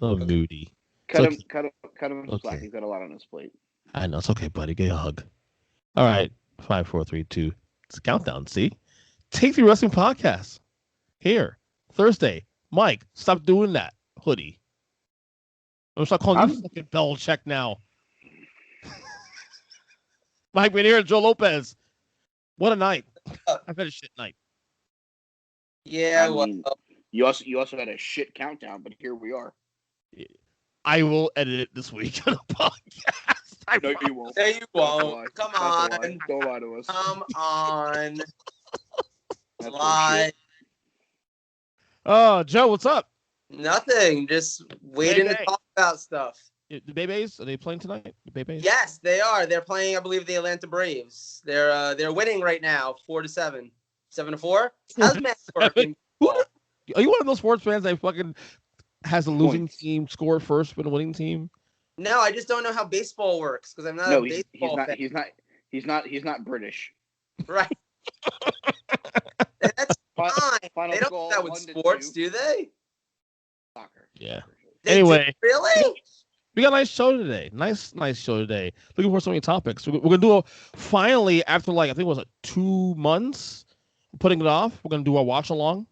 So moody. Cut him Okay. slack. He's got a lot on his plate. I know. It's okay, buddy. Get a hug. All right. 5, 4, 3, 2. It's a countdown. See? Take the Wrestling Podcast. Here. Thursday. Mike, stop doing that. Hoodie. I'm stop calling you fucking Belichick now. Mike Rainier and Joe Lopez. What a night. I've had a shit night. Yeah, you also had a shit countdown, but here we are. I will edit it this week on the podcast. No, you won't. No, you won't. Come on. Don't lie to us. Come on. Lie. Oh, Joe, what's up? Nothing. Just waiting to talk about stuff. The Bebes, are they playing tonight? The Bebes? Yes, they are. They're playing, I believe, the Atlanta Braves. They're winning right now, 4-7. 7-4? How's math working? Are you one of those sports fans that fucking has a losing team score first with a winning team? No, I just don't know how baseball works because I'm not a baseball fan. He's not British. Right. That's fine. They don't do that with sports, do they? Soccer. Yeah. Anyway. Really? We got a nice show today. Nice show today. Looking for so many topics. We're going to do finally, after I think it was 2 months putting it off, we're going to do our watch along.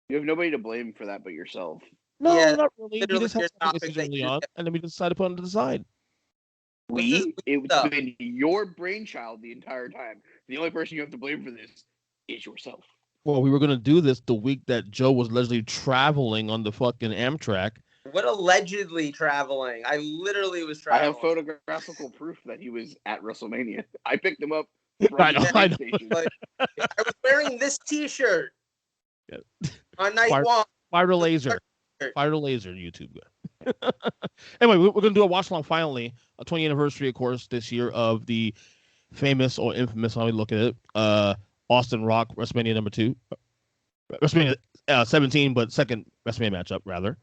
You have nobody to blame for that but yourself. No, not really. We just had topics early on, and then we decided to put them to the side. It's been your brainchild the entire time. The only person you have to blame for this is yourself. Well, we were going to do this the week that Joe was allegedly traveling on the fucking Amtrak. What allegedly traveling? I literally was traveling. I have photographical proof that he was at WrestleMania. I picked him up from I know. I was wearing this T-shirt on night one. Fire the laser, YouTube. Anyway, we're going to do a watch along finally, a 20th anniversary, of course, this year of the famous or infamous, how we look at it, Austin Rock WrestleMania number 2, WrestleMania 17, but second WrestleMania matchup rather.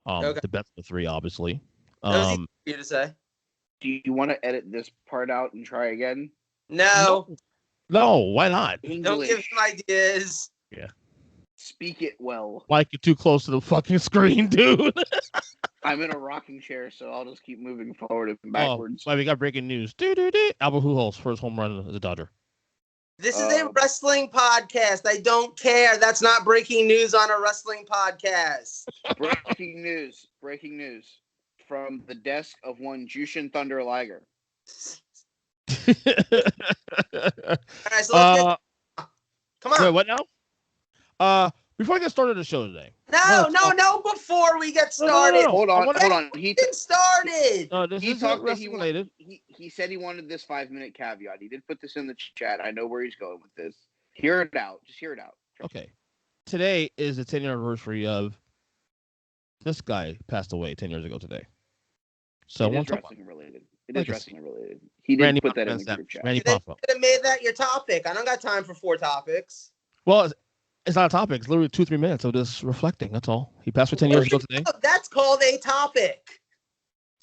The best of the 3, obviously. That was easy for you to say. Do you want to edit this part out and try again? No, why not? English. Don't give him ideas. Yeah. Speak it well. Mike, you're too close to the fucking screen, dude. I'm in a rocking chair, so I'll just keep moving forward and backwards. We got breaking news. Albert Pujols first home run as a Dodger. This is a wrestling podcast. I don't care. That's not breaking news on a wrestling podcast. Breaking news from the desk of one Jushin Thunder Liger. All right, so let's come on. Wait, what now? Before I get started the show today. No, before we get started. No. Hold on. He started. No, this is wrestling related. He said he wanted this 5-minute caveat. He did put this in the chat. I know where he's going with this. Hear it out. Just hear it out. Okay. Today is the 10th anniversary of this guy passed away 10 years ago today. So it is wrestling related. He didn't put that in the group chat. You could have made that your topic. I don't got time for 4 topics. Well, it's not a topic. It's literally 2-3 minutes of just reflecting. That's all. He passed for 10 years ago today. That's called a topic.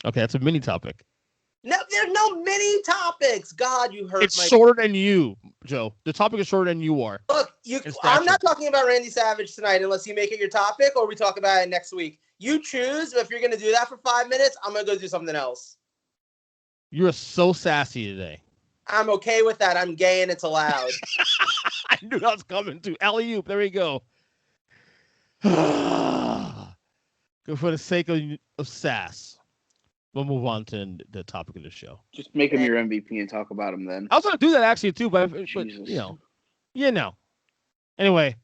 Okay, that's a mini topic. No, there's no mini topics. God, you hurt. It's shorter than you, Joe. The topic is shorter than you are. Look, I'm not talking about Randy Savage tonight unless you make it your topic or we talk about it next week. You choose. If you're going to do that for 5 minutes, I'm going to go do something else. You're so sassy today. I'm okay with that. I'm gay and it's allowed. I knew that was coming too. Alley-oop. There we go. Go for the sake of sass. We'll move on to the topic of the show. Just make him your MVP and talk about him then. I was going to do that actually too, but you know. Anyway,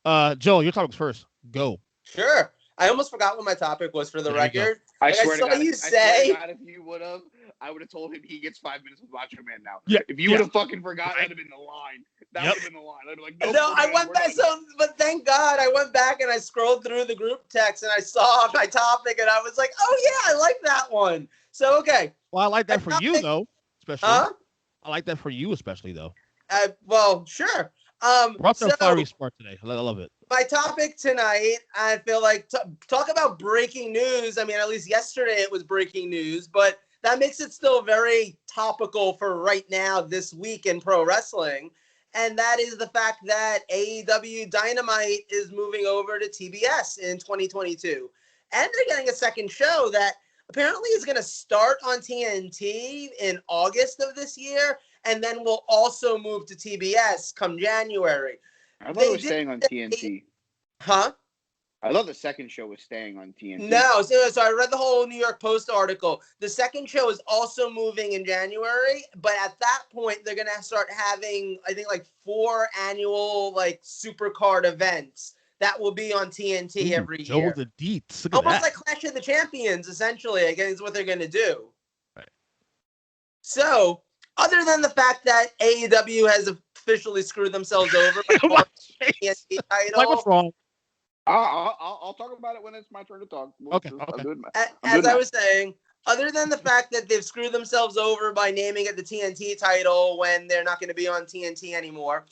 Joe, your topic's first. Go. Sure. I almost forgot what my topic was for the record. I swear to God, if you would have, I would have told him he gets 5 minutes with Macho Man now. Yeah, if you would have fucking forgot, that'd have been the line. That would have been the line. I'd be like, I went back. But thank God, I went back and I scrolled through the group text and I saw my topic and I was like, oh yeah, I like that one. So okay. Well, I like that for you though, especially. Huh? I like that for you especially though. Well, sure. We're up to fiery smart today. I love it. My topic tonight, I feel like talk about breaking news. I mean, at least yesterday it was breaking news, but that makes it still very topical for right now this week in pro wrestling. And that is the fact that AEW Dynamite is moving over to TBS in 2022. and they're getting a second show that apparently is going to start on TNT in August of this year, and then will also move to TBS come January. I thought it was staying on TNT. Huh? I thought the second show was staying on TNT. No, so I read the whole New York Post article. The second show is also moving in January, but at that point, they're going to start having, I think, like 4 annual, like, supercard events that will be on TNT every year. Joe the deets. Look at Almost that. like Clash of the Champions, essentially, I guess is what they're going to do. Right. So, other than the fact that AEW has officially screwed themselves over by the TNT title, Like, what's wrong? I'll talk about it when it's my turn to talk. Okay. As I was saying, other than the fact that they've screwed themselves over by naming it the TNT title when they're not going to be on TNT anymore,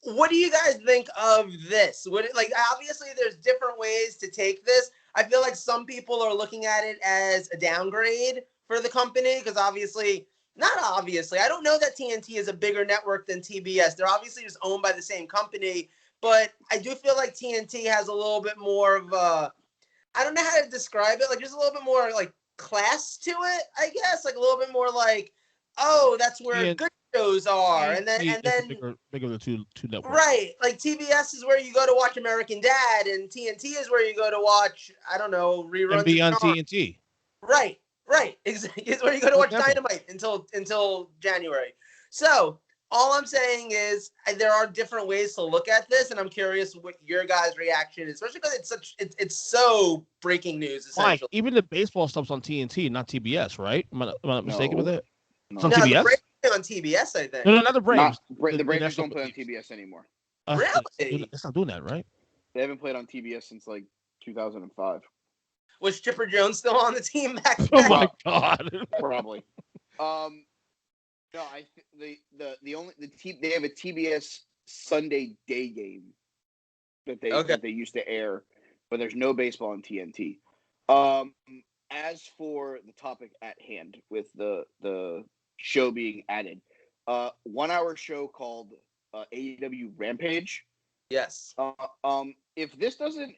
what do you guys think of this? Obviously, there's different ways to take this. I feel like some people are looking at it as a downgrade for the company because not obviously. I don't know that TNT is a bigger network than TBS. They're obviously just owned by the same company. But I do feel like TNT has a little bit more of a, I don't know how to describe it, like just a little bit more like class to it, I guess, like a little bit more like, oh, that's where good shows are, and then bigger the two networks. Right, like TBS is where you go to watch American Dad, and TNT is where you go to watch, I don't know, reruns. And be on TNT. Right, exactly. It's where you go to watch Dynamite until January. So. All I'm saying is there are different ways to look at this, and I'm curious what your guys' reaction is, especially because it's so breaking news. Essentially, Mike, even the baseball stuff's on TNT, not TBS, right? Am I not mistaken with it? No. It's on TBS. The Braves are on TBS, I think. No, not the Braves. The Braves don't play on TBS anymore. Really? It's not doing that, right? They haven't played on TBS since like 2005. Was Chipper Jones still on the team back then? Oh my God! Probably. No, they have a TBS Sunday day game that they used to air, but there's no baseball on TNT. As for the topic at hand with the show being added, 1 hour show called AEW Rampage. Yes. If this doesn't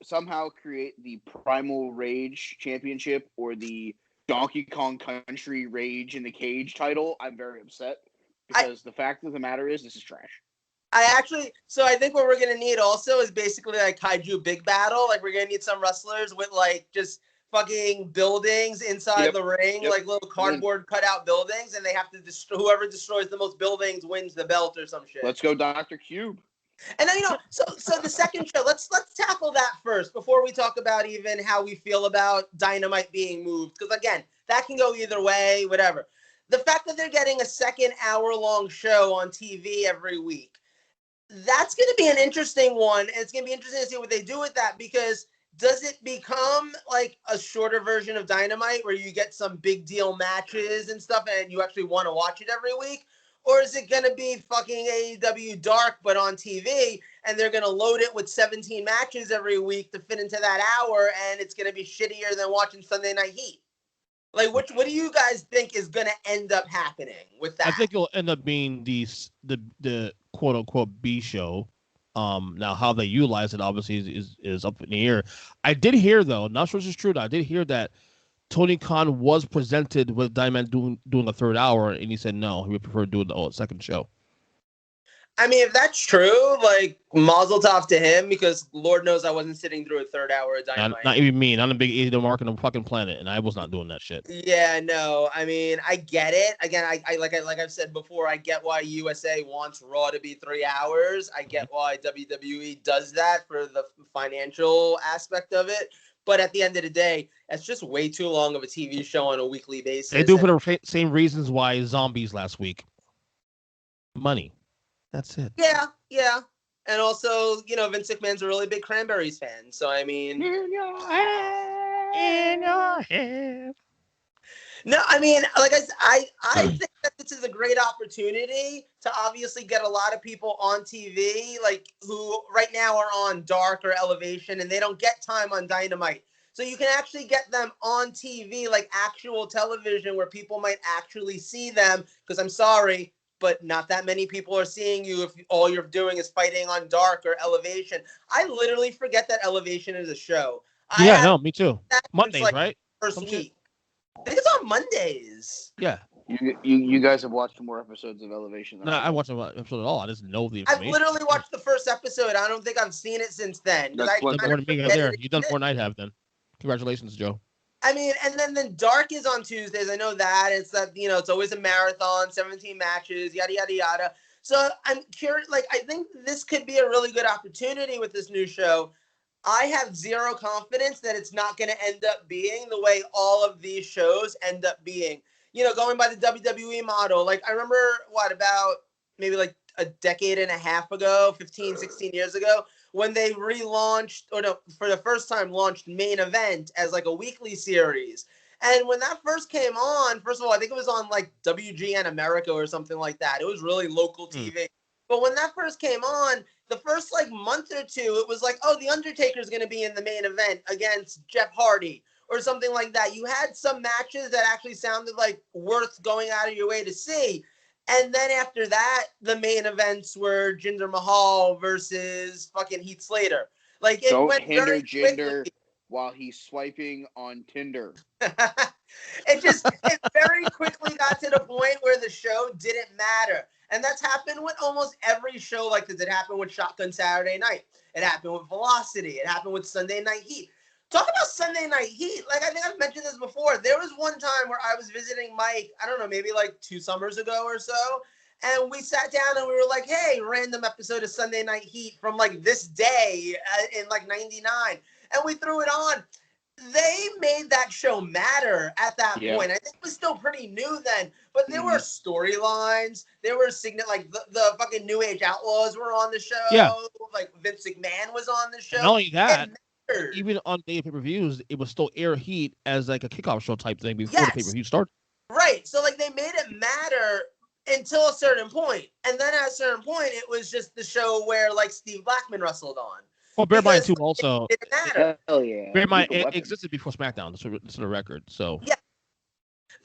somehow create the Primal Rage Championship or the Donkey Kong Country Rage in the Cage title, I'm very upset because the fact of the matter is this is trash. I think what we're going to need also is basically like Kaiju Big Battle. Like we're going to need some wrestlers with like just fucking buildings inside the ring, like little cardboard cutout buildings, and they have to whoever destroys the most buildings wins the belt or some shit. Let's go Dr. Cube. And then, so the second show, let's tackle that first before we talk about even how we feel about Dynamite being moved. Because again, that can go either way, whatever. The fact that they're getting a second hour-long show on TV every week, that's going to be an interesting one. And it's going to be interesting to see what they do with that because does it become like a shorter version of Dynamite where you get some big deal matches and stuff and you actually want to watch it every week? Or is it going to be fucking AEW Dark, but on TV, and they're going to load it with 17 matches every week to fit into that hour, and it's going to be shittier than watching Sunday Night Heat? Like, what do you guys think is going to end up happening with that? I think it'll end up being the quote-unquote B show. Now, how they utilize it, obviously, is up in the air. I did hear, though, not sure this is true, I did hear that Tony Khan was presented with Diamond doing a third hour, and he said no, he would prefer doing the second show. I mean, if that's true, like, mazel tov to him, because Lord knows I wasn't sitting through a third hour of Dynamite. Not even me. I'm a big AEW market on the fucking planet, and I was not doing that shit. Yeah, no. I mean, I get it. Again, I like I've said before, I get why USA wants Raw to be 3 hours. I get why WWE does that for the financial aspect of it. But at the end of the day, it's just way too long of a TV show on a weekly basis. They do for the same reasons why Zombies last week. Money. That's it. Yeah. And also, Vince McMahon's a really big Cranberries fan. So, I mean... In your head. No, I mean, like I think that this is a great opportunity to obviously get a lot of people on TV, like who right now are on Dark or Elevation, and they don't get time on Dynamite. So you can actually get them on TV, like actual television, where people might actually see them. Because I'm sorry, but not that many people are seeing you if all you're doing is fighting on Dark or Elevation. I literally forget that Elevation is a show. Yeah, no, me too. Mondays, like, right? First week. I think it's on Mondays. Yeah. You guys have watched more episodes of Elevation than I watched an episode at all. I just know the information. I've literally watched the first episode. I don't think I've seen it since then. That's You've done more than me right there. You've done more than I have then. Congratulations, Joe. I mean, and then Dark is on Tuesdays. I know that. It's that, it's always a marathon, 17 matches, yada, yada, yada. So I'm curious, I think this could be a really good opportunity with this new show. I have zero confidence that it's not going to end up being the way all of these shows end up being. Going by the WWE model. I remember, about maybe a decade and a half ago, 15, 16 years ago, when they relaunched, for the first time launched Main Event as a weekly series. And when that first came on, first of all, I think it was on WGN America or something like that. It was really local TV. But when that first came on, the first month or two, it was The Undertaker's going to be in the main event against Jeff Hardy or something like that. You had some matches that actually sounded worth going out of your way to see. And then after that, the main events were Jinder Mahal versus fucking Heath Slater. Don't hinder Jinder while he's swiping on Tinder. It very quickly got to the point where the show didn't matter. And that's happened with almost every show like this. It happened with Shotgun Saturday Night. It happened with Velocity. It happened with Sunday Night Heat. Talk about Sunday Night Heat. I think I've mentioned this before. There was one time where I was visiting Mike, I don't know, maybe 2 summers ago or so. And we sat down and we were like, hey, random episode of Sunday Night Heat from this day in 99. And we threw it on. They made that show matter at that point. I think it was still pretty new then, but there were storylines. There were the fucking New Age Outlaws were on the show. Yeah. Vince McMahon was on the show. Not only that, even on day of pay-per-views, it was still air Heat as a kickoff show type thing before the pay-per-view started. Right. So they made it matter until a certain point. And then at a certain point, it was just the show where Steve Blackman wrestled on. Well, bear in mind too. Also, it didn't matter. Hell yeah. Bear in mind it existed before SmackDown. That's the record. So yeah.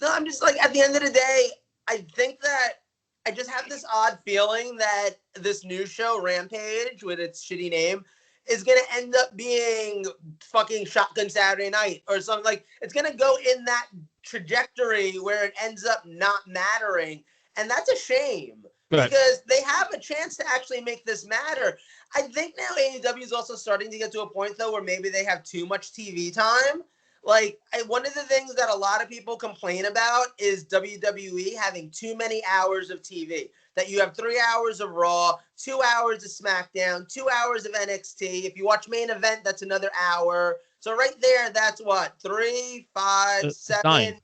No, I'm just at the end of the day, I think that I just have this odd feeling that this new show, Rampage, with its shitty name, is gonna end up being fucking Shotgun Saturday Night or something. It's gonna go in that trajectory where it ends up not mattering, and that's a shame. Because they have a chance to actually make this matter. I think now AEW is also starting to get to a point, though, where maybe they have too much TV time. One of the things that a lot of people complain about is WWE having too many hours of TV. That you have 3 hours of Raw, 2 hours of SmackDown, 2 hours of NXT. If you watch Main Event, that's another hour. So right there, that's what? 3, 5, 7, 9.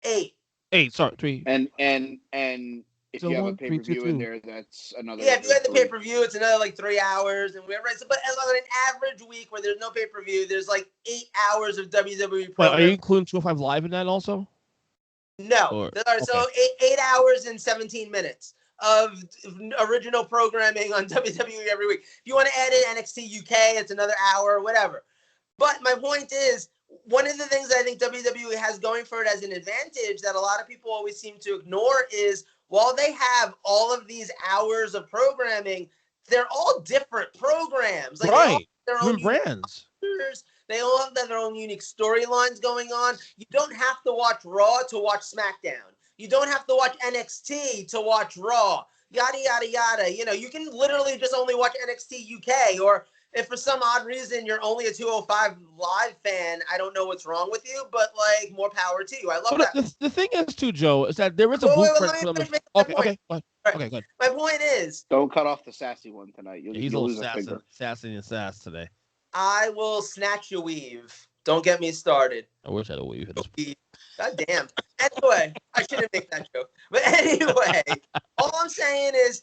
8. 8, sorry, 3. And if you have a pay-per-view in there, that's another. Yeah, if you had the pay-per-view, it's another 3 hours, and we're right. So, but on an average week where there's no pay-per-view, there's 8 hours of WWE. Wait, are you including 205 Live in that also? No. So 8 hours and 17 minutes of original programming on WWE every week. If you want to add in NXT UK, it's another hour, whatever. But my point is, one of the things I think WWE has going for it as an advantage that a lot of people always seem to ignore is while they have all of these hours of programming, they're all different programs. Right. Their own brands. They all have their own unique storylines going on. You don't have to watch Raw to watch SmackDown. You don't have to watch NXT to watch Raw. Yada, yada, yada. You can literally just only watch NXT UK, or if for some odd reason you're only a 205 Live fan, I don't know what's wrong with you, but more power to you. I love that. The thing is too, Joe, is that there is a blueprint for them. Okay, good. My point is, don't cut off the sassy one tonight. He's a little sassy and sass today. I will snatch your weave. Don't get me started. I wish I had a weave. God damn. Anyway, I shouldn't make that joke. But anyway, all I'm saying is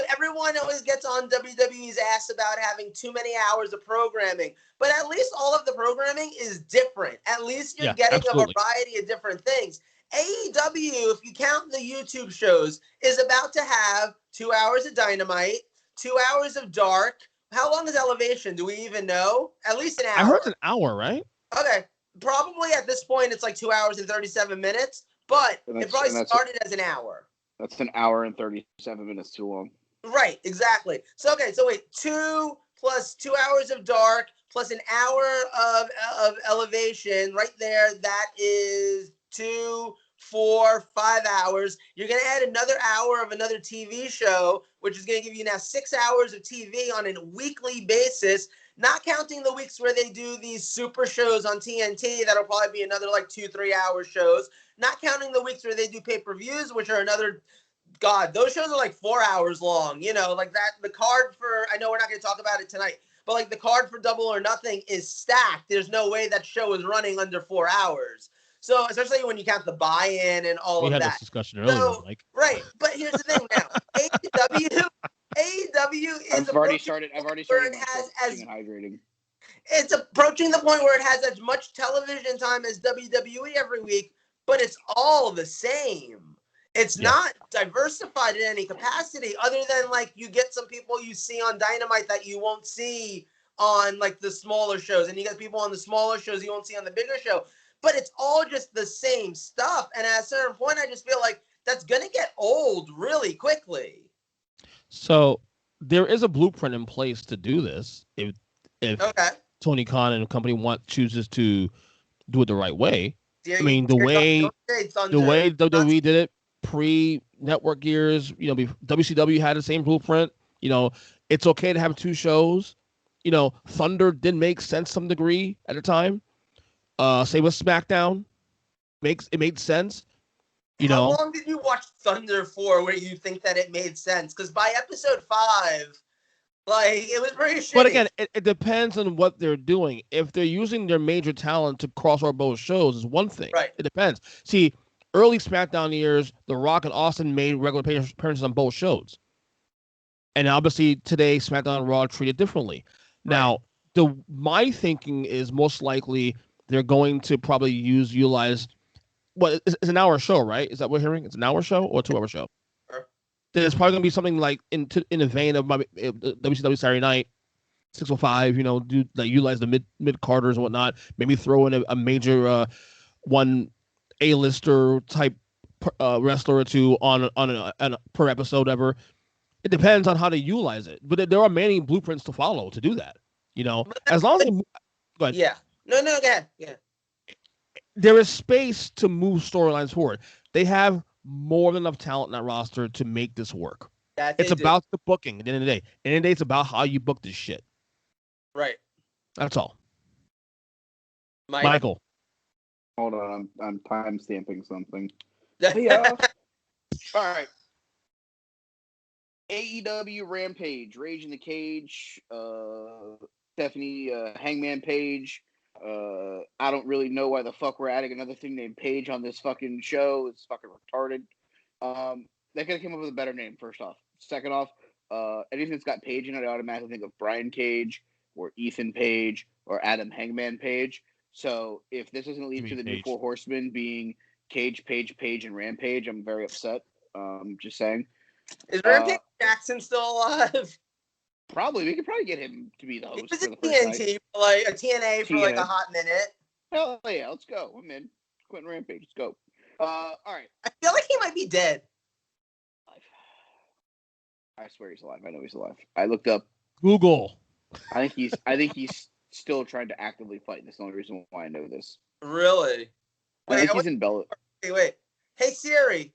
everyone always gets on WWE's ass about having too many hours of programming. But at least all of the programming is different. At least you're getting a variety of different things. AEW, if you count the YouTube shows, is about to have 2 hours of Dynamite, 2 hours of Dark. How long is Elevation? Do we even know? At least an hour. I heard it's an hour, right? Okay. Probably at this point, it's 2 hours and 37 minutes, but it probably started as an hour. That's an hour and 37 minutes too long. Right, exactly. So, okay, so wait, 2 plus 2 hours of Dark plus an hour of elevation right there. That is 2, 4, 5 hours. You're going to add another hour of another TV show, which is going to give you now 6 hours of TV on a weekly basis, not counting the weeks where they do these super shows on TNT. That'll probably be another like 2-3 hour shows, not counting the weeks where they do pay-per-views, which are another, God, those shows are like 4 hours long, like that. The card for, I know we're not going to talk about it tonight, but like the card for Double or Nothing is stacked. There's no way that show is running under 4 hours. So especially when you count the buy-in and all of that. We had this discussion earlier, Mike. Right, but here's the thing now. AEW is I've already started hydrating. It's approaching the point where it has as much television time as WWE every week, but it's all the same. It's not diversified in any capacity other than like you get some people you see on Dynamite that you won't see on like the smaller shows, and you get people on the smaller shows you won't see on the bigger show. But it's all just the same stuff. And at a certain point, I just feel like that's going to get old really quickly. So there is a blueprint in place to do this. If Tony Khan and the company chooses to do it the right way. I mean, the way WWE did it pre-network years, WCW had the same blueprint. It's okay to have 2 shows. Thunder did make sense to some degree at the time. Say with SmackDown, it made sense. How long did you watch Thunder for where you think that it made sense? Because by episode 5, like, it was pretty shitty. But again, it depends on what they're doing. If they're using their major talent to cross over both shows, is one thing. Right. It depends. See, early SmackDown years, The Rock and Austin made regular appearances on both shows. And obviously today, SmackDown and Raw are treated differently. Right. Now, my thinking is most likely they're going to probably utilize it's an hour show, right? Is that what we're hearing? It's an hour show or a 2 hour show? Sure. There's probably going to be something like in the vein of my WCW Saturday Night, 605, utilize the mid-carders and whatnot. Maybe throw in a major one A-lister type wrestler or 2 on a per episode ever. It depends on how they utilize it. But there are many blueprints to follow to do that. As long as they, go ahead. Yeah. No, go ahead. Yeah. There is space to move storylines forward. They have more than enough talent in that roster to make this work. It's about the booking at the end of the day. At the end of the day, it's about how you book this shit. Right. That's all. Michael. Hold on. I'm time stamping something. Yeah. All right. AEW Rampage, Rage in the Cage, Stephanie Hangman Page. I don't really know why the fuck we're adding another thing named Page on this fucking show. It's fucking retarded. They could have came up with a better name, first off. Second off, anything that's got Page in it, I automatically think of Brian Cage or Ethan Page or Adam Hangman Page. So if this doesn't lead to the new 4 Horsemen being Cage, Page, and Rampage, I'm very upset. Just saying. Is Rampage Jackson still alive? Probably. We could probably get him to be the host. He was a TNT, like a TNA for like a hot minute. Hell yeah, let's go. I'm in. Quentin Rampage, let's go. All right. I feel like he might be dead. I swear he's alive. I know he's alive. I looked up Google. I think he's still trying to actively fight. That's the only reason why I know this. Really? I think he's in Bella. Wait. Hey Siri,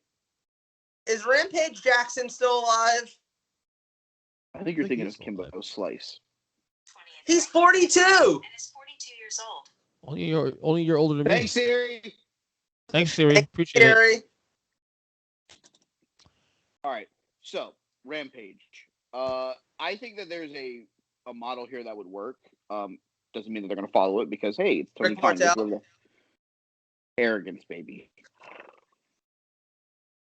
is Rampage Jackson still alive? I think you're thinking of Kimbo Slice. He's 42. And is 42 years old. Only you're older than me. Thanks, Siri. Thanks, Siri. Appreciate it. All right. So, Rampage. I think that there's a model here that would work. Doesn't mean that they're going to follow it because, hey, it's Tony Khan. Arrogance, baby.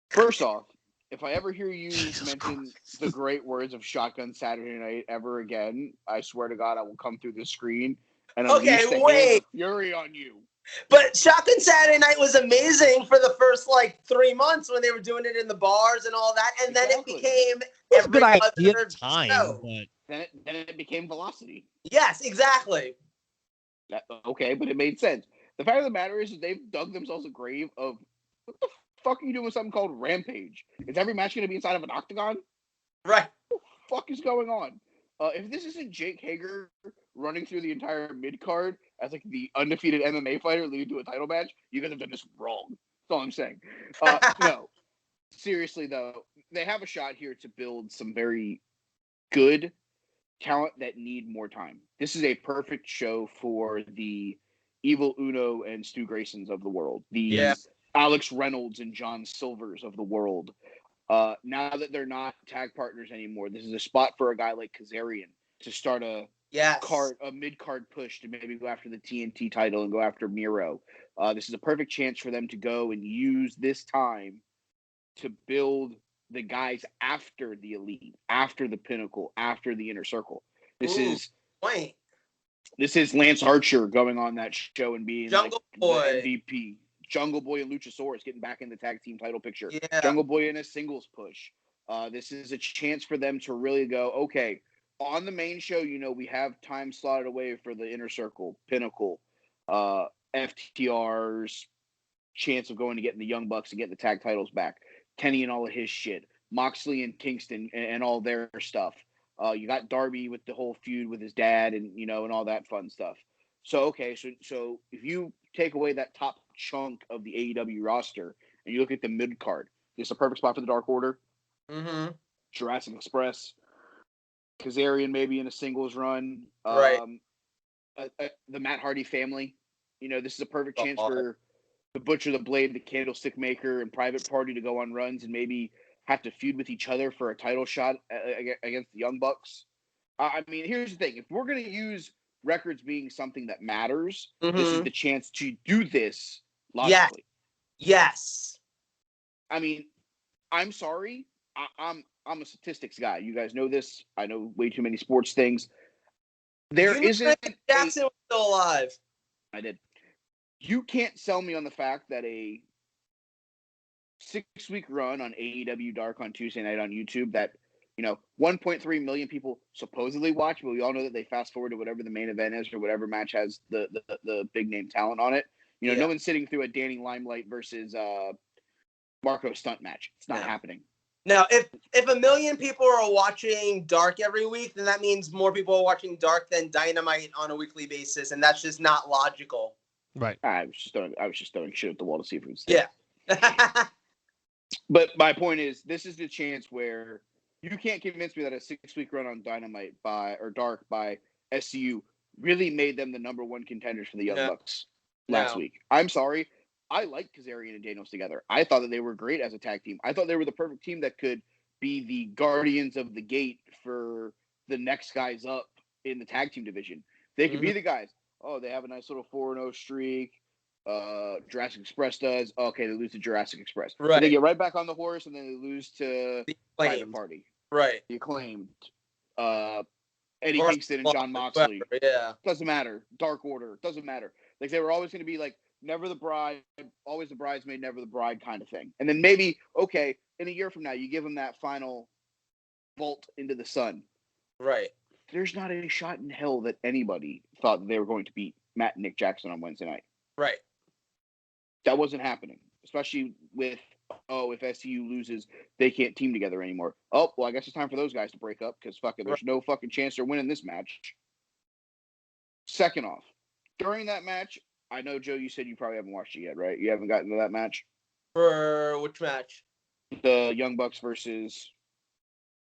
First off, if I ever hear you mention the great words of Shotgun Saturday Night ever again, I swear to God, I will come through the screen and unleash the fury on you. But Shotgun Saturday Night was amazing for the first 3 months when they were doing it in the bars and all that, and then it became every other time. But then it became Velocity. Yes, exactly. Okay, but it made sense. The fact of the matter is they've dug themselves a grave of what the fuck are you doing with something called Rampage? Is every match going to be inside of an octagon? Right. What the fuck is going on? If this isn't Jake Hager running through the entire mid card as like the undefeated MMA fighter leading to a title match, you guys have done this wrong. That's all I'm saying. No, seriously though, they have a shot here to build some very good talent that need more time. This is a perfect show for the Evil Uno and Stu Graysons of the world, the Alex Reynolds and John Silvers of the world. Now that they're not tag partners anymore, this is a spot for a guy like Kazarian to start a mid-card push to maybe go after the TNT title and go after Miro. This is a perfect chance for them to go and use this time to build the guys after the Elite, after the Pinnacle, after the Inner Circle. This is Lance Archer going on that show and being Jungle like Boy. the MVP. Jungle Boy and Luchasaurus getting back in the tag team title picture. Yeah. Jungle Boy in a singles push. This is a chance for them to really go, okay, on the main show, we have time slotted away for the Inner Circle, Pinnacle, FTR's chance of going to getting the Young Bucks and getting the tag titles back. Kenny and all of his shit. Moxley and Kingston and all their stuff. You got Darby with the whole feud with his dad and, and all that fun stuff. So, okay, so if you take away that top chunk of the AEW roster and you look at the mid card, this is a perfect spot for the Dark Order. Mm-hmm. Jurassic Express, Kazarian maybe in a singles run. Right. The Matt Hardy family. This is a perfect chance for the Butcher, the Blade, the Candlestick Maker, and Private Party to go on runs and maybe have to feud with each other for a title shot against the Young Bucks. I mean, here's the thing. If we're going to use records being something that matters, this is the chance to do this logically. Yes. I mean, I'm sorry. I'm a statistics guy. You guys know this. I know way too many sports things. Jackson was still alive. I did. You can't sell me on the fact that a 6-week run on AEW Dark on Tuesday night on YouTube that 1.3 million people supposedly watch, but we all know that they fast forward to whatever the main event is or whatever match has the big name talent on it. No one's sitting through a Danny Limelight versus Marco stunt match. It's not happening. Now, if 1 million people are watching Dark every week, then that means more people are watching Dark than Dynamite on a weekly basis, and that's just not logical. Right. I was just throwing shit at the wall to see if it would stick. Yeah. But my point is, this is the chance where you can't convince me that a 6-week run on Dynamite or Dark by SCU really made them the number one contenders for the Young Bucks last week. I'm sorry. I liked Kazarian and Daniels together. I thought that they were great as a tag team. I thought they were the perfect team that could be the guardians of the gate for the next guys up in the tag team division. They could be the guys. Oh, they have a nice little 4-0 streak. Jurassic Express does. Okay, they lose to Jurassic Express. Right. They get right back on the horse, and then they lose to the Private Party. Right. The Acclaimed. Eddie Kingston and John Moxley. Yeah. Doesn't matter. Dark Order. Doesn't matter. Like, they were always going to be like, never the bride, always the bridesmaid, never the bride kind of thing. And then maybe, okay, in a year from now, you give them that final vault into the sun. Right. There's not a shot in hell that anybody thought that they were going to beat Matt and Nick Jackson on Wednesday night. Right. That wasn't happening, especially with, if SCU loses, they can't team together anymore. Oh, well, I guess it's time for those guys to break up because there's no fucking chance they're winning this match. Second off, during that match, I know, Joe, you said you probably haven't watched it yet, right? You haven't gotten to that match? For which match? The Young Bucks versus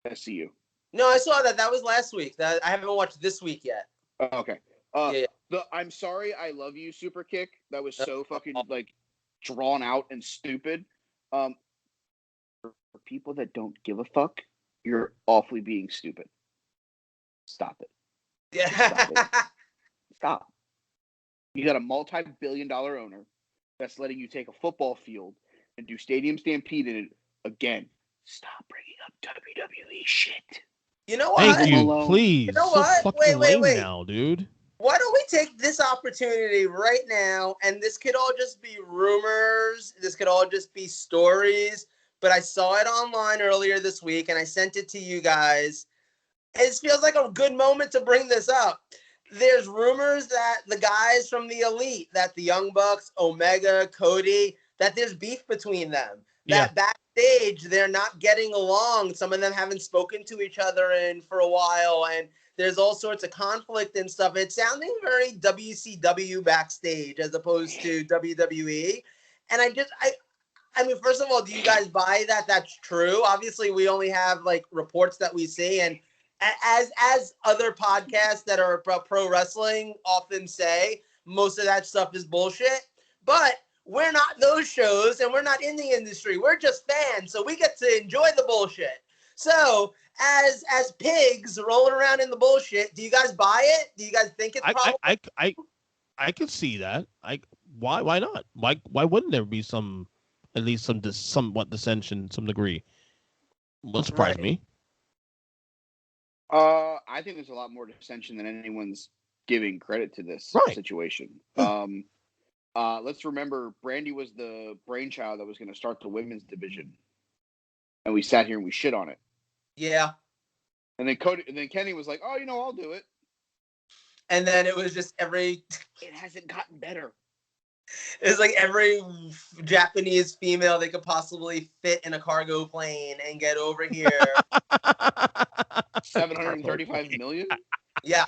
SCU. No, I saw that. That was last week. I haven't watched this week yet. Okay. I'm sorry, I love you, Super Kick. That was so fucking, drawn out and stupid. For people that don't give a fuck, you're awfully being stupid. Stop it. Yeah. Stop it. Stop. You got a multi-billion-dollar owner that's letting you take a football field and do Stadium Stampede in it again. Stop bringing up WWE shit. You know what? Thank you, please. You know what? So fucking lame now, dude. Why don't we take this opportunity right now, and this could all just be rumors, this could all just be stories, but I saw it online earlier this week, and I sent it to you guys. It feels like a good moment to bring this up. There's rumors that the guys from the Elite, that the Young Bucks, Omega, Cody, that there's beef between them. That backstage, they're not getting along. Some of them haven't spoken to each other for a while, and There's all sorts of conflict and stuff. It's sounding very WCW backstage as opposed to WWE. And I mean, first of all, do you guys buy that that's true? Obviously, we only have like reports that we see, and as other podcasts that are pro wrestling often say, most of that stuff is bullshit. But we're not those shows, and we're not in the industry. We're just fans, so we get to enjoy the bullshit. So, as pigs rolling around in the bullshit, do you guys buy it? Do you guys think it's probably? I could see that. Why not? Why wouldn't there be at least somewhat dissension, some degree? Won't surprise me. I think there's a lot more dissension than anyone's giving credit to this situation. Let's remember, Brandy was the brainchild that was going to start the women's division, and we sat here and we shit on it. Yeah. And then Kenny was like, "Oh, I'll do it." And then it was just It hasn't gotten better. It's like every Japanese female they could possibly fit in a cargo plane and get over here. 735 million? Yeah.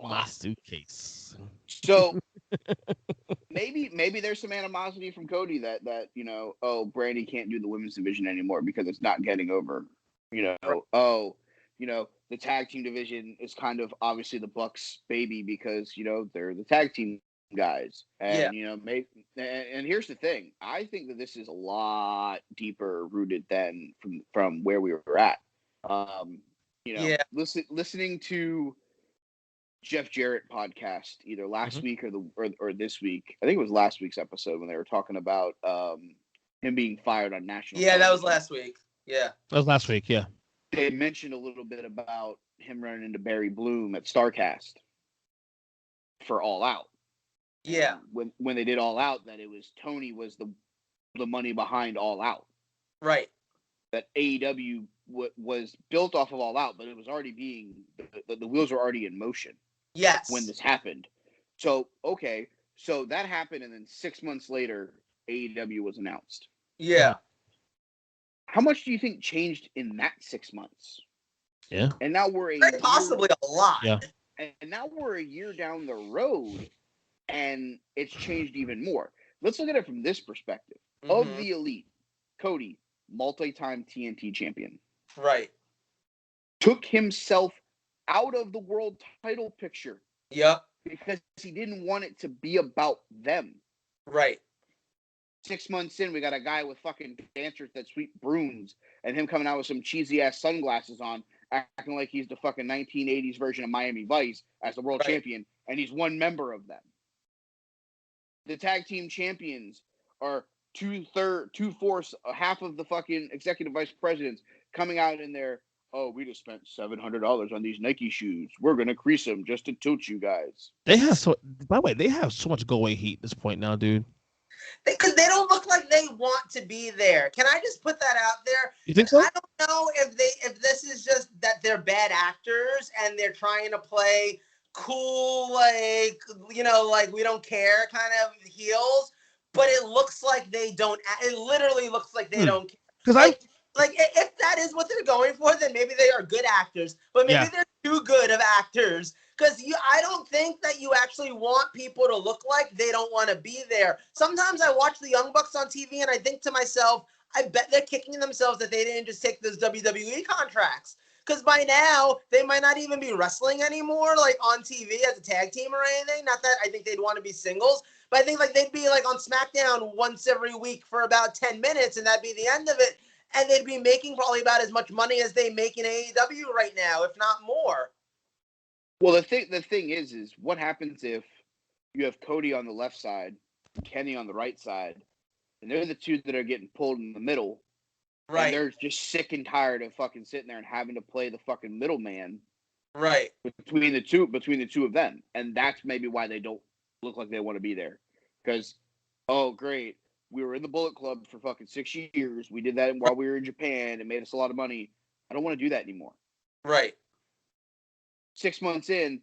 My suitcase. So maybe there's some animosity from Cody that Brandy can't do the women's division anymore because it's not getting over. The tag team division is kind of obviously the Bucks' baby because they're the tag team guys, and and here's the thing: I think that this is a lot deeper rooted than from where we were at. Listening to Jeff Jarrett podcast either last week or this week. I think it was last week's episode when they were talking about him being fired on national. Yeah, that was last week. Yeah, that was last week. Yeah, they mentioned a little bit about him running into Barry Bloom at StarCast for All Out. Yeah, when they did All Out, that it was Tony was the money behind All Out. Right. That AEW was built off of All Out, but it was already the wheels were already in motion. Yes. When this happened. So that happened, and then 6 months later, AEW was announced. Yeah. How much do you think changed in that 6 months? Yeah. And now we're possibly a lot. Yeah. And now we're a year down the road, and it's changed even more. Let's look at it from this perspective. Mm-hmm. Of the Elite, Cody, multi-time TNT champion. Right. Took himself out of the world title picture. Yep. Because he didn't want it to be about them. Right. 6 months in, we got a guy with fucking dancers that sweep brooms and him coming out with some cheesy-ass sunglasses on, acting like he's the fucking 1980s version of Miami Vice as the world champion, and he's one member of them. The tag team champions are two-fourths, half of the fucking executive vice presidents coming out in their, we just spent $700 on these Nike shoes. We're going to crease them just to toot you guys. By the way, they have so much go-away heat at this point now, dude. Because they don't look like they want to be there. Can I just put that out there? You think so? I don't know if this is just that they're bad actors and they're trying to play cool, like we don't care kind of heels. But it looks like they don't. It literally looks like they don't care. Because if that is what they're going for, then maybe they are good actors. But maybe they're too good of actors. Because I don't think that you actually want people to look like they don't want to be there. Sometimes I watch the Young Bucks on TV and I think to myself, I bet they're kicking themselves that they didn't just take those WWE contracts. Because by now, they might not even be wrestling anymore, like on TV as a tag team or anything. Not that I think they'd want to be singles, but I think like they'd be like on SmackDown once every week for about 10 minutes and that'd be the end of it. And they'd be making probably about as much money as they make in AEW right now, if not more. Well, the thing is what happens if you have Cody on the left side, Kenny on the right side, and they're the two that are getting pulled in the middle. Right. And they're just sick and tired of fucking sitting there and having to play the fucking middleman. Right. Between the two of them. And that's maybe why they don't look like they want to be there. Because, great. We were in the Bullet Club for fucking 6 years. We did that while we were in Japan. It made us a lot of money. I don't want to do that anymore. Right. 6 months in,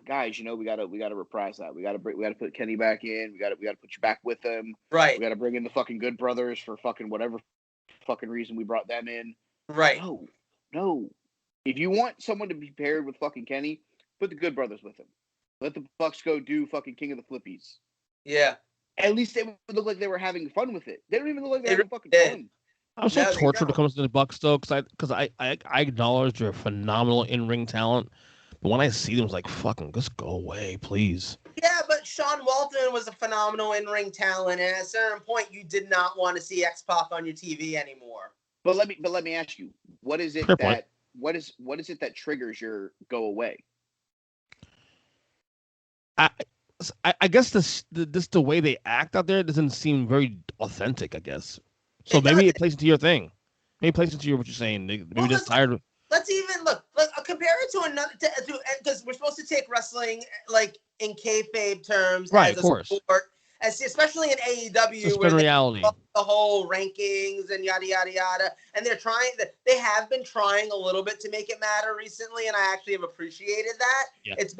guys, we gotta reprise that. We gotta put Kenny back in. We gotta put you back with them. Right. We gotta bring in the fucking Good Brothers for fucking whatever fucking reason we brought them in. Right. No. If you want someone to be paired with fucking Kenny, put the Good Brothers with him. Let the Bucks go do fucking King of the Flippies. Yeah. At least they would look like they were having fun with it. They don't even look like they're having fucking fun. I'm so tortured when it comes to the Bucks, though, because I acknowledge they're a phenomenal in-ring talent, but when I see them, it's like, fucking, just go away, please. Yeah, but Sean Waltman was a phenomenal in-ring talent, and at a certain point, you did not want to see X-Pac on your TV anymore. But let me ask you, what is it what is it that triggers your go away? I guess the way they act out there doesn't seem very authentic, I guess. So maybe it plays into your thing. Maybe it plays into what you're saying. Maybe just tired of. Let's even look. Compare it to another, because we're supposed to take wrestling like in kayfabe terms, right? As of course. Sport, especially in AEW, where reality. The whole rankings and yada yada yada, and they have been trying a little bit to make it matter recently, and I actually have appreciated that. Yeah. It's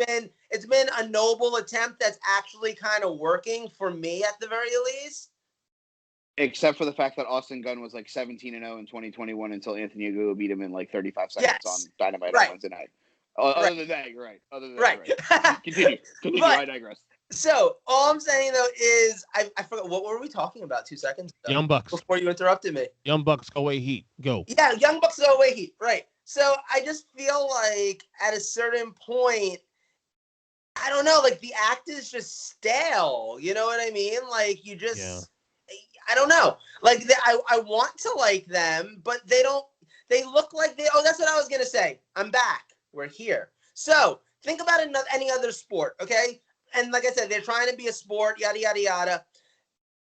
been a noble attempt that's actually kind of working for me at the very least. Except for the fact that Austin Gunn was like 17-0 in 2021 until Anthony Ogogo beat him in like 35 seconds on Dynamite on Wednesday night. Other than that, you're right. Continue. But, I digress. So all I'm saying though is I forgot, what were we talking about 2 seconds ago? Young Bucks. Before you interrupted me. Young Bucks go away Heat. Go. Yeah, Young Bucks go away Heat. Right. So I just feel like at a certain point, I don't know, like the act is just stale. You know what I mean? Like you just. Yeah. I don't know. Like I want to like them, but they don't. They look like they. Oh, that's what I was gonna say. I'm back. We're here. So think about any other sport, okay? And like I said, they're trying to be a sport. Yada yada yada.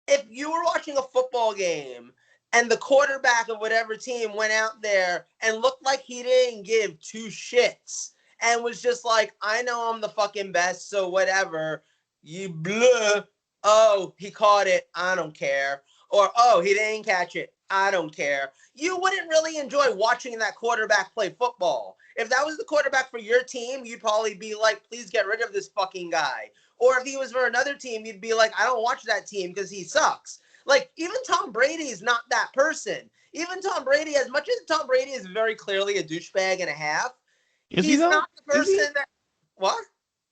If you were watching a football game and the quarterback of whatever team went out there and looked like he didn't give two shits and was just like, I know I'm the fucking best, so whatever. You blah. Oh, he caught it. I don't care. Or, oh, he didn't catch it. I don't care. You wouldn't really enjoy watching that quarterback play football. If that was the quarterback for your team, you'd probably be like, please get rid of this fucking guy. Or if he was for another team, you'd be like, I don't watch that team because he sucks. Like, even Tom Brady is not that person. Even Tom Brady, as much as Tom Brady is very clearly a douchebag and a half, he's not the person that... What?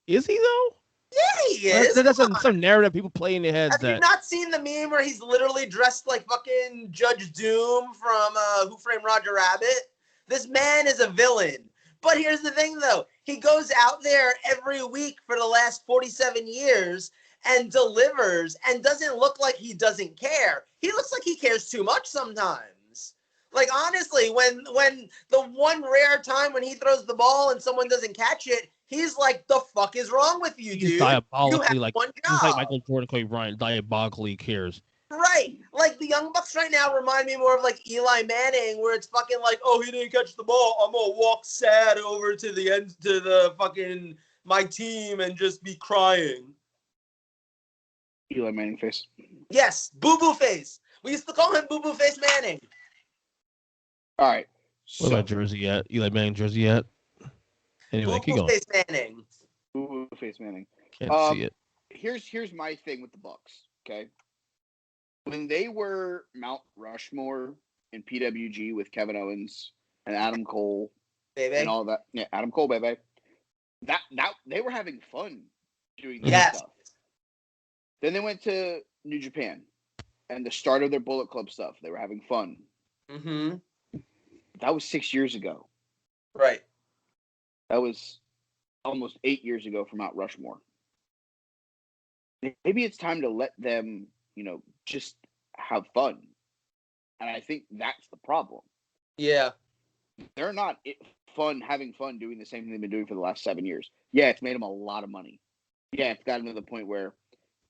Is he, though? Yeah, he is. That's some narrative people play in their heads. Have you not seen the meme where he's literally dressed like fucking Judge Doom from Who Framed Roger Rabbit? This man is a villain. But here's the thing, though. He goes out there every week for the last 47 years and delivers and doesn't look like he doesn't care. He looks like he cares too much sometimes. Like, honestly, when the one rare time when he throws the ball and someone doesn't catch it, he's like, the fuck is wrong with you, dude? He's diabolically, like Michael Jordan, Kobe Bryant, diabolically cares. Right. Like, the Young Bucks right now remind me more of, like, Eli Manning, where it's fucking like, oh, he didn't catch the ball. I'm going to walk sad over to the end, to the fucking, my team and just be crying. Eli Manning face. Yes, boo-boo face. We used to call him boo-boo face Manning. All right. What about jersey yet? Eli Manning jersey yet? Anyway, keep going. Face Manning. Boo face Manning. Can't see it. Here's my thing with the Bucks. Okay, when they were Mount Rushmore in PWG with Kevin Owens and Adam Cole, baby, and all that. Yeah, Adam Cole, baby. That they were having fun doing that stuff. Then they went to New Japan and the start of their Bullet Club stuff. They were having fun. Mm-hmm. That was 6 years ago. Right. That was almost 8 years ago for Mount Rushmore. Maybe it's time to let them, just have fun. And I think that's the problem. Yeah. They're not having fun doing the same thing they've been doing for the last 7 years. Yeah, it's made them a lot of money. Yeah, it's gotten to the point where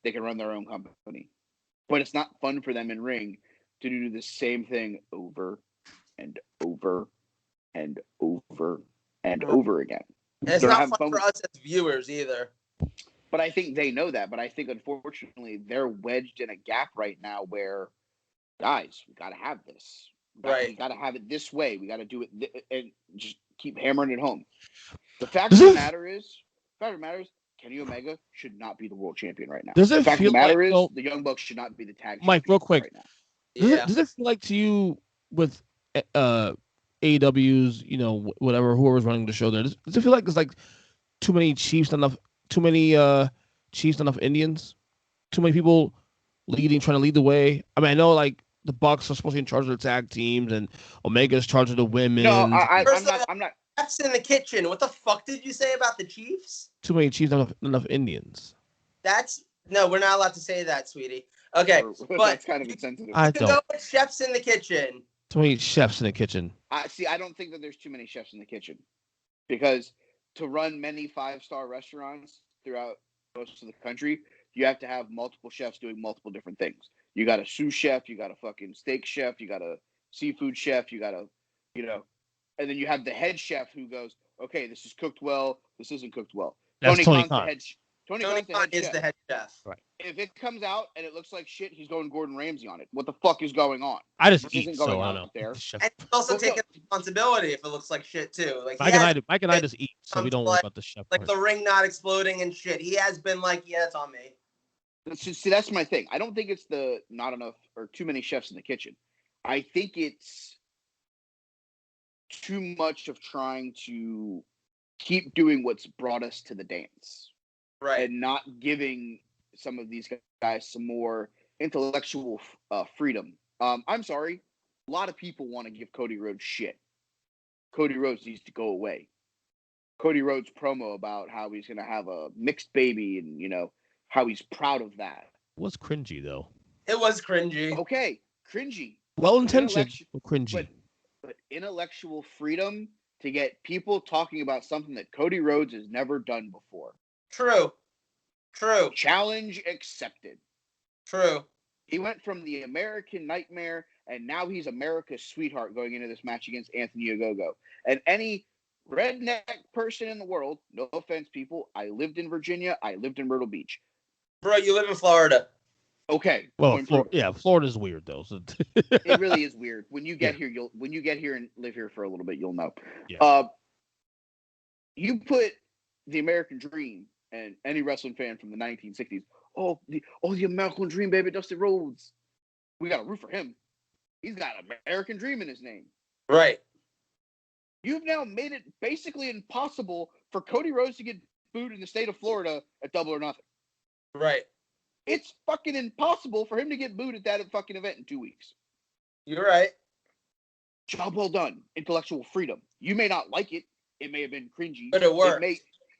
they can run their own company. But it's not fun for them in ring to do the same thing over and over and over and over again. And it's not fun for us as viewers either. But I think they know that. But I think, unfortunately, they're wedged in a gap right now where, guys, we got to have this. We got to have it this way. We got to do it and just keep hammering it home. The fact of the matter is, Kenny Omega should not be the world champion right now. The fact of the matter is, the Young Bucks should not be the tag champion. Mike, real quick. Right now. Does it feel like to you with AEW's, whatever, whoever's running the show there. Does it feel like there's like too many Chiefs, not enough Indians, too many people trying to lead the way? I mean, I know like the Bucks are supposed to be in charge of the tag teams and Omega's in charge of the women. No, I'm not. Chefs in the kitchen. What the fuck did you say about the Chiefs? Too many Chiefs, not enough Indians. No, we're not allowed to say that, sweetie. Okay, but that's kind of insensitive. You can go with chefs in the kitchen. Too many chefs in the kitchen. I don't think that there's too many chefs in the kitchen, because to run many 5-star restaurants throughout most of the country, you have to have multiple chefs doing multiple different things. You got a sous chef, you got a fucking steak chef, you got a seafood chef, you got a, and then you have the head chef who goes, okay, this is cooked well, this isn't cooked well. That's Tony Khan's Khan. Tony Khan is the head chef. Right. If it comes out and it looks like shit, he's going Gordon Ramsay on it. What the fuck is going on? I just eat, so I don't know. There. And he's also taking responsibility if it looks like shit too. Like Mike and I just eat, so we don't worry about the chef. Like the ring not exploding and shit. He has been like, yeah, it's on me. See, that's my thing. I don't think it's the not enough or too many chefs in the kitchen. I think it's too much of trying to keep doing what's brought us to the dance. Right. And not giving some of these guys some more intellectual freedom. I'm sorry. A lot of people want to give Cody Rhodes shit. Cody Rhodes needs to go away. Cody Rhodes promo about how he's going to have a mixed baby and, how he's proud of that. It was cringy, though. It was cringy. Okay, cringy. Well-intentioned, but cringy. But intellectual freedom to get people talking about something that Cody Rhodes has never done before. True. Challenge accepted. True. He went from the American Nightmare, and now he's America's sweetheart going into this match against Anthony Ogogo. And any redneck person in the world, no offense, people, I lived in Virginia, I lived in Myrtle Beach. Bro, you live in Florida. Okay. Well, Florida's weird though. So. It really is weird. When you get here, when you get here and live here for a little bit, you'll know. Yeah. You put the American Dream and any wrestling fan from the 1960s, the American Dream, baby, Dusty Rhodes. We got to root for him. He's got American Dream in his name. Right. You've now made it basically impossible for Cody Rhodes to get booed in the state of Florida at Double or Nothing. Right. It's fucking impossible for him to get booed at that fucking event in 2 weeks. You're right. Job well done. Intellectual freedom. You may not like it. It may have been cringy. But it worked.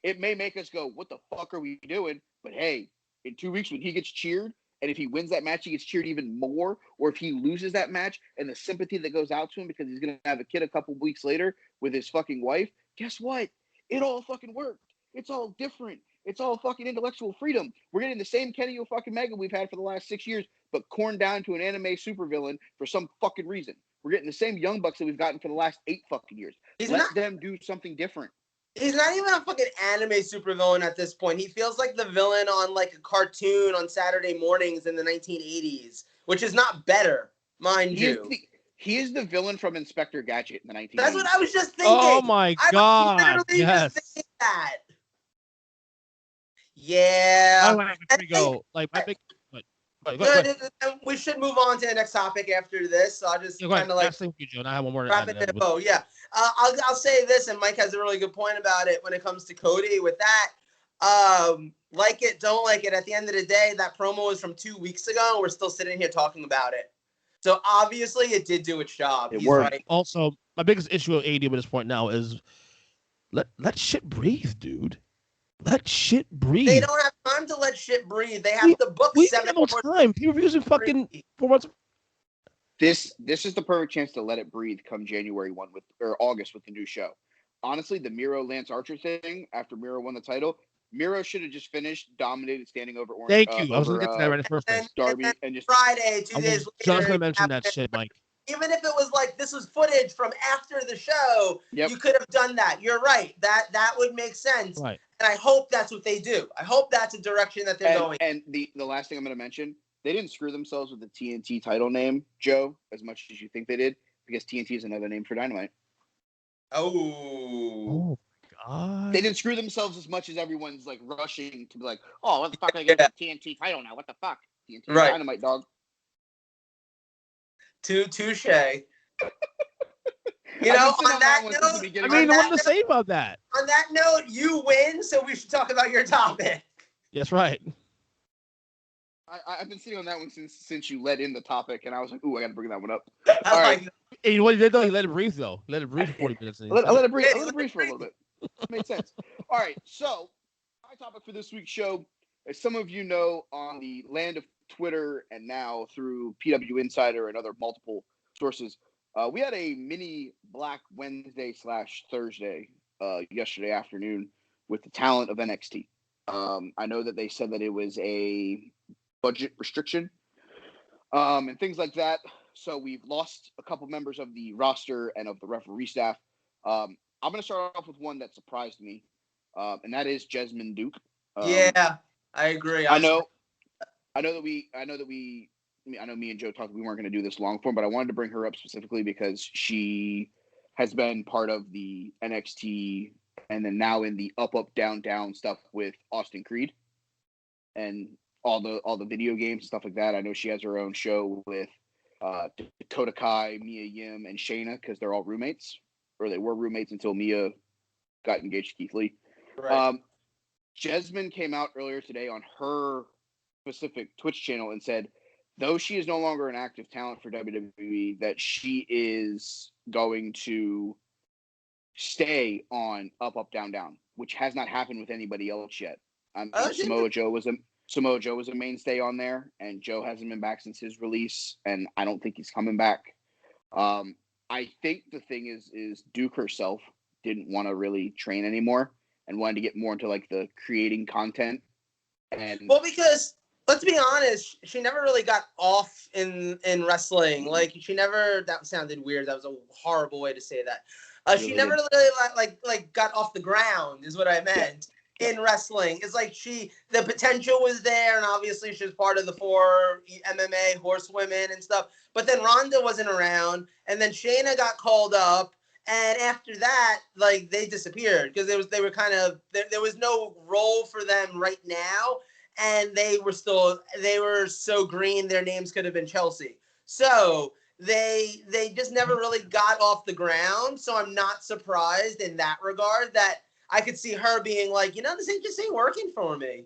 It may make us go, what the fuck are we doing? But hey, in 2 weeks when he gets cheered, and if he wins that match, he gets cheered even more. Or if he loses that match and the sympathy that goes out to him because he's going to have a kid a couple weeks later with his fucking wife, guess what? It all fucking worked. It's all different. It's all fucking intellectual freedom. We're getting the same Kenny Omega we've had for the last 6 years, but corned down to an anime supervillain for some fucking reason. We're getting the same Young Bucks that we've gotten for the last 8 fucking years. Let them do something different. He's not even a fucking anime supervillain at this point. He feels like the villain on like a cartoon on Saturday mornings in the 1980s, which is not better, mind you. He is the villain from Inspector Gadget in the 1980s. That's what I was just thinking. Oh my God! I was literally yes. just thinking that. Yeah. We should move on to the next topic after this. So I'll just kind of like I have one more. Wrap it in a bow. Yeah. I'll say this, and Mike has a really good point about it when it comes to Cody. With that, like it, don't like it. At the end of the day, that promo was from 2 weeks ago, and we're still sitting here talking about it. So obviously, it did do its job. It worked. Right. Also, my biggest issue with AEW at this point now is let shit breathe, dude. Let shit breathe. They don't have time to let shit breathe. They have to book 7 more time. People using fucking 4 months. This is the perfect chance to let it breathe come January 1 or August with the new show. Honestly, the Miro Lance Archer thing after Miro won the title, Miro should have just finished, dominated, standing over Orange. Thank you. I was going to get to that right in the first place. Darby and just Friday, 2 days later. Just going to mention that shit, Mike. Even if it was like this was footage from after the show, You could have done that. You're right. That would make sense. Right. And I hope that's what they do. I hope that's a direction that they're going. And the last thing I'm going to mention, they didn't screw themselves with the TNT title name, Joe, as much as you think they did, because TNT is another name for Dynamite. Oh God. They didn't screw themselves as much as everyone's like rushing to be like, oh, what the fuck are they getting the TNT title now? What the fuck? TNT right. Dynamite, dog. Touche. You know, I've been on that since the note, beginning. I mean, what to say about that? On that note, you win, so we should talk about your topic. That's right. I've been sitting on that one since you led in the topic, and I was like, ooh, I got to bring that one up. I All like right. Hey, you know what he did though? He let it breathe though. Let it breathe for 40 minutes. I let it breathe for a little bit. Made sense. All right, so my topic for this week's show, as some of you know, on the land of Twitter and now through PW Insider and other multiple sources, we had a mini Black Wednesday / Thursday yesterday afternoon with the talent of NXT. I know that they said that it was a budget restriction and things like that. So we've lost a couple members of the roster and of the referee staff. I'm going to start off with one that surprised me, and that is Jessamine Duke. Yeah, I agree. I know me and Joe talked. We weren't going to do this long form, but I wanted to bring her up specifically because she has been part of the NXT and then now in the up, down, down stuff with Austin Creed and all the video games and stuff like that. I know she has her own show with Dakota Kai, Mia Yim, and Shayna because they're all roommates, or they were roommates until Mia got engaged to Keith Lee. Right. Jessamine came out earlier today on her specific Twitch channel and said, though she is no longer an active talent for WWE, that she is going to stay on up, down, down, which has not happened with anybody else yet. Samoa Joe was a mainstay on there, and Joe hasn't been back since his release, and I don't think he's coming back. I think the thing is Duke herself didn't want to really train anymore and wanted to get more into like the creating content. And well, because let's be honest, she never really got off in wrestling. Like she never. That sounded weird. That was a horrible way to say that. She never really like got off the ground, is what I meant. Yeah. In wrestling, it's like the potential was there, and obviously she was part of the 4 MMA horsewomen and stuff. But then Ronda wasn't around, and then Shayna got called up, and after that, like they disappeared because they were kind of there was no role for them right now, and they were so green. Their names could have been Chelsea. So they just never really got off the ground. So I'm not surprised in that regard that I could see her being like, this ain't working for me.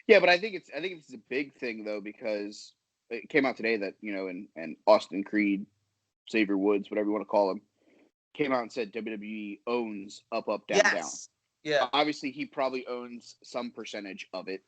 Yeah, but I think it's a big thing though, because it came out today that, and Austin Creed, Xavier Woods, whatever you want to call him, came out and said WWE owns up, down, down. Yeah. Obviously he probably owns some percentage of it,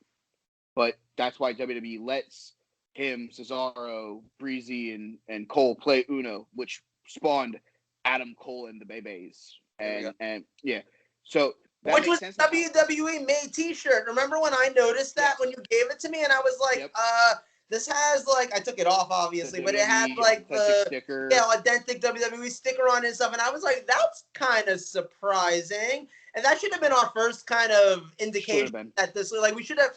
but that's why WWE lets him, Cesaro, Breezy, and Cole play Uno, which spawned Adam Cole and the Bebes. And yeah. So that which makes was sense. WWE made T-shirt. Remember when I noticed that when you gave it to me, and I was like, this has like I took it off obviously, but it had like the sticker. Authentic WWE sticker on it and stuff, and I was like, that's kind of surprising, and that should have been our first kind of indication that this like we should have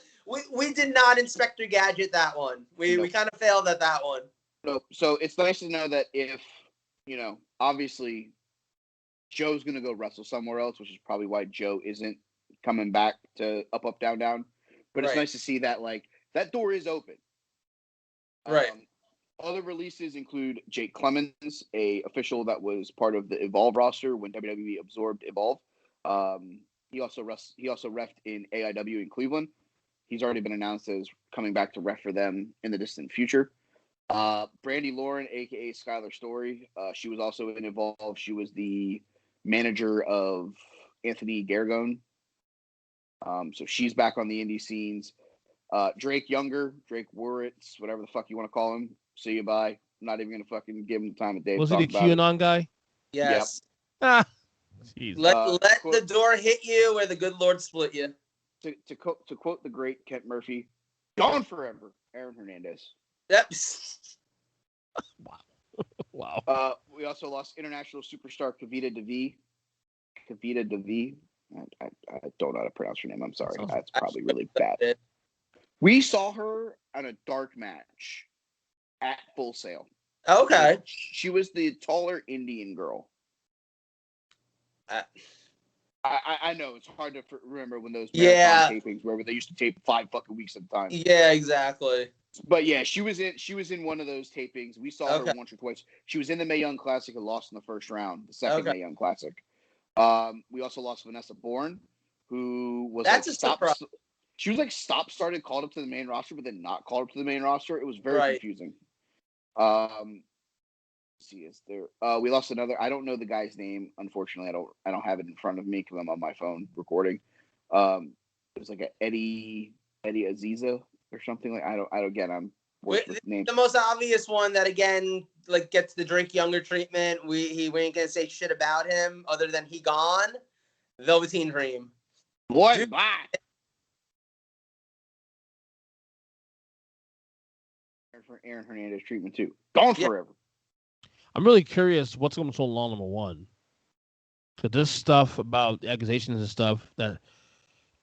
we did not Inspector Gadget that one. We kind of failed at that one. No, so it's nice to know that if obviously Joe's going to go wrestle somewhere else, which is probably why Joe isn't coming back to up, down, down. But it's nice to see that, like, that door is open. Right. Other releases include Jake Clemons, a official that was part of the Evolve roster when WWE absorbed Evolve. He also reffed in AIW in Cleveland. He's already been announced as coming back to ref for them in the distant future. Brandy Lauren, a.k.a. Skylar Story. She was also in Evolve. She was the manager of Anthony Gargano. So she's back on the indie scenes. Drake Wuritz, whatever the fuck you want to call him. See you, bye. I'm not even going to fucking give him the time of day. Was he the QAnon guy? Yes. Yep. Let the door hit you where the good Lord split you. To quote the great Kent Murphy, gone forever, Aaron Hernandez. Yep. Wow. We also lost international superstar Kavita Devi. I don't know how to pronounce her name. I'm sorry. That's probably really bad. We saw her on a dark match at Full Sail. Okay. She was the taller Indian girl. I know it's hard to remember when those marathon tapings were where they used to tape 5 fucking weeks at a time. Yeah, exactly. But yeah, she was in one of those tapings. We saw her once or twice. She was in the Mae Young Classic and lost in the first round, the second Mae Young Classic. We also lost Vanessa Bourne, who was she was like started, called up to the main roster, but then not called up to the main roster. It was very confusing. Let's see, is there? We lost another. I don't know the guy's name. Unfortunately, I don't have it in front of me because I'm on my phone recording. It was like a Eddie Aziza or something like. I don't. Again, I'm worse with names. The most obvious one that again like gets the Drink Younger treatment. We ain't gonna say shit about him other than he gone. Velveteen Dream. Boy, bye. For Aaron Hernandez treatment too. Gone forever. I'm really curious what's going so long, number one. So this stuff about accusations and stuff that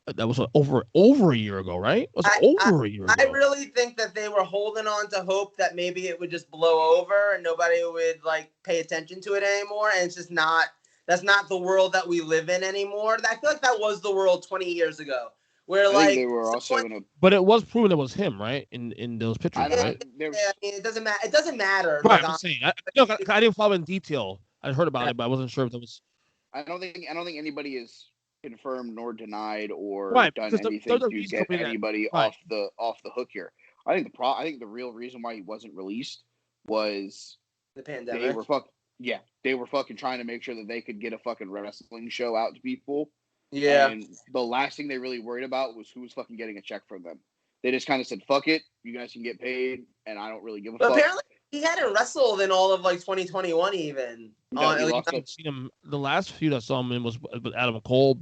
was over a year ago, right? It was over a year ago. I really think that they were holding on to hope that maybe it would just blow over and nobody would like pay attention to it anymore. And it's just not. That's not the world that we live in anymore. I feel like that was the world 20 years ago. Where I think they were also in a. But it was proven it was him, right? In those pictures, right? I mean, it doesn't matter. It doesn't matter. Right, I'm saying. I didn't follow in detail. I heard about it, but I wasn't sure if it was. I don't think anybody is confirmed nor denied or done anything to get anybody off the hook here. I think the real reason why he wasn't released was the pandemic. They were fucking trying to make sure that they could get a fucking wrestling show out to people. Yeah. And the last thing they really worried about was who was fucking getting a check from them. They just kind of said, fuck it, you guys can get paid, and I don't really give a fuck. Apparently, he hadn't wrestled in all of like 2021 even. I've seen him. The last feud I saw him in was with Adam Cole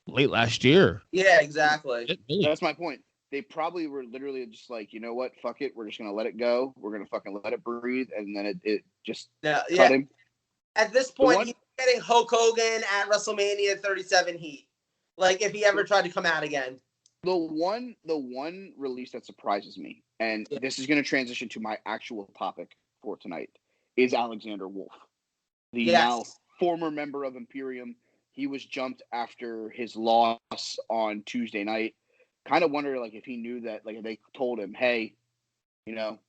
late last year. Yeah, exactly. That's my point. They probably were literally just like, you know what, fuck it, we're just going to let it go. We're going to fucking let it breathe, and then it just cut him. At this point, he's getting Hulk Hogan at WrestleMania 37 heat. Like, if he ever tried to come out again. The one release that surprises me, and this is going to transition to my actual topic for tonight, is Alexander Wolf. The now former member of Imperium. He was jumped after his loss on Tuesday night. Kind of wonder, like, if he knew that, like, if they told him, hey, you know,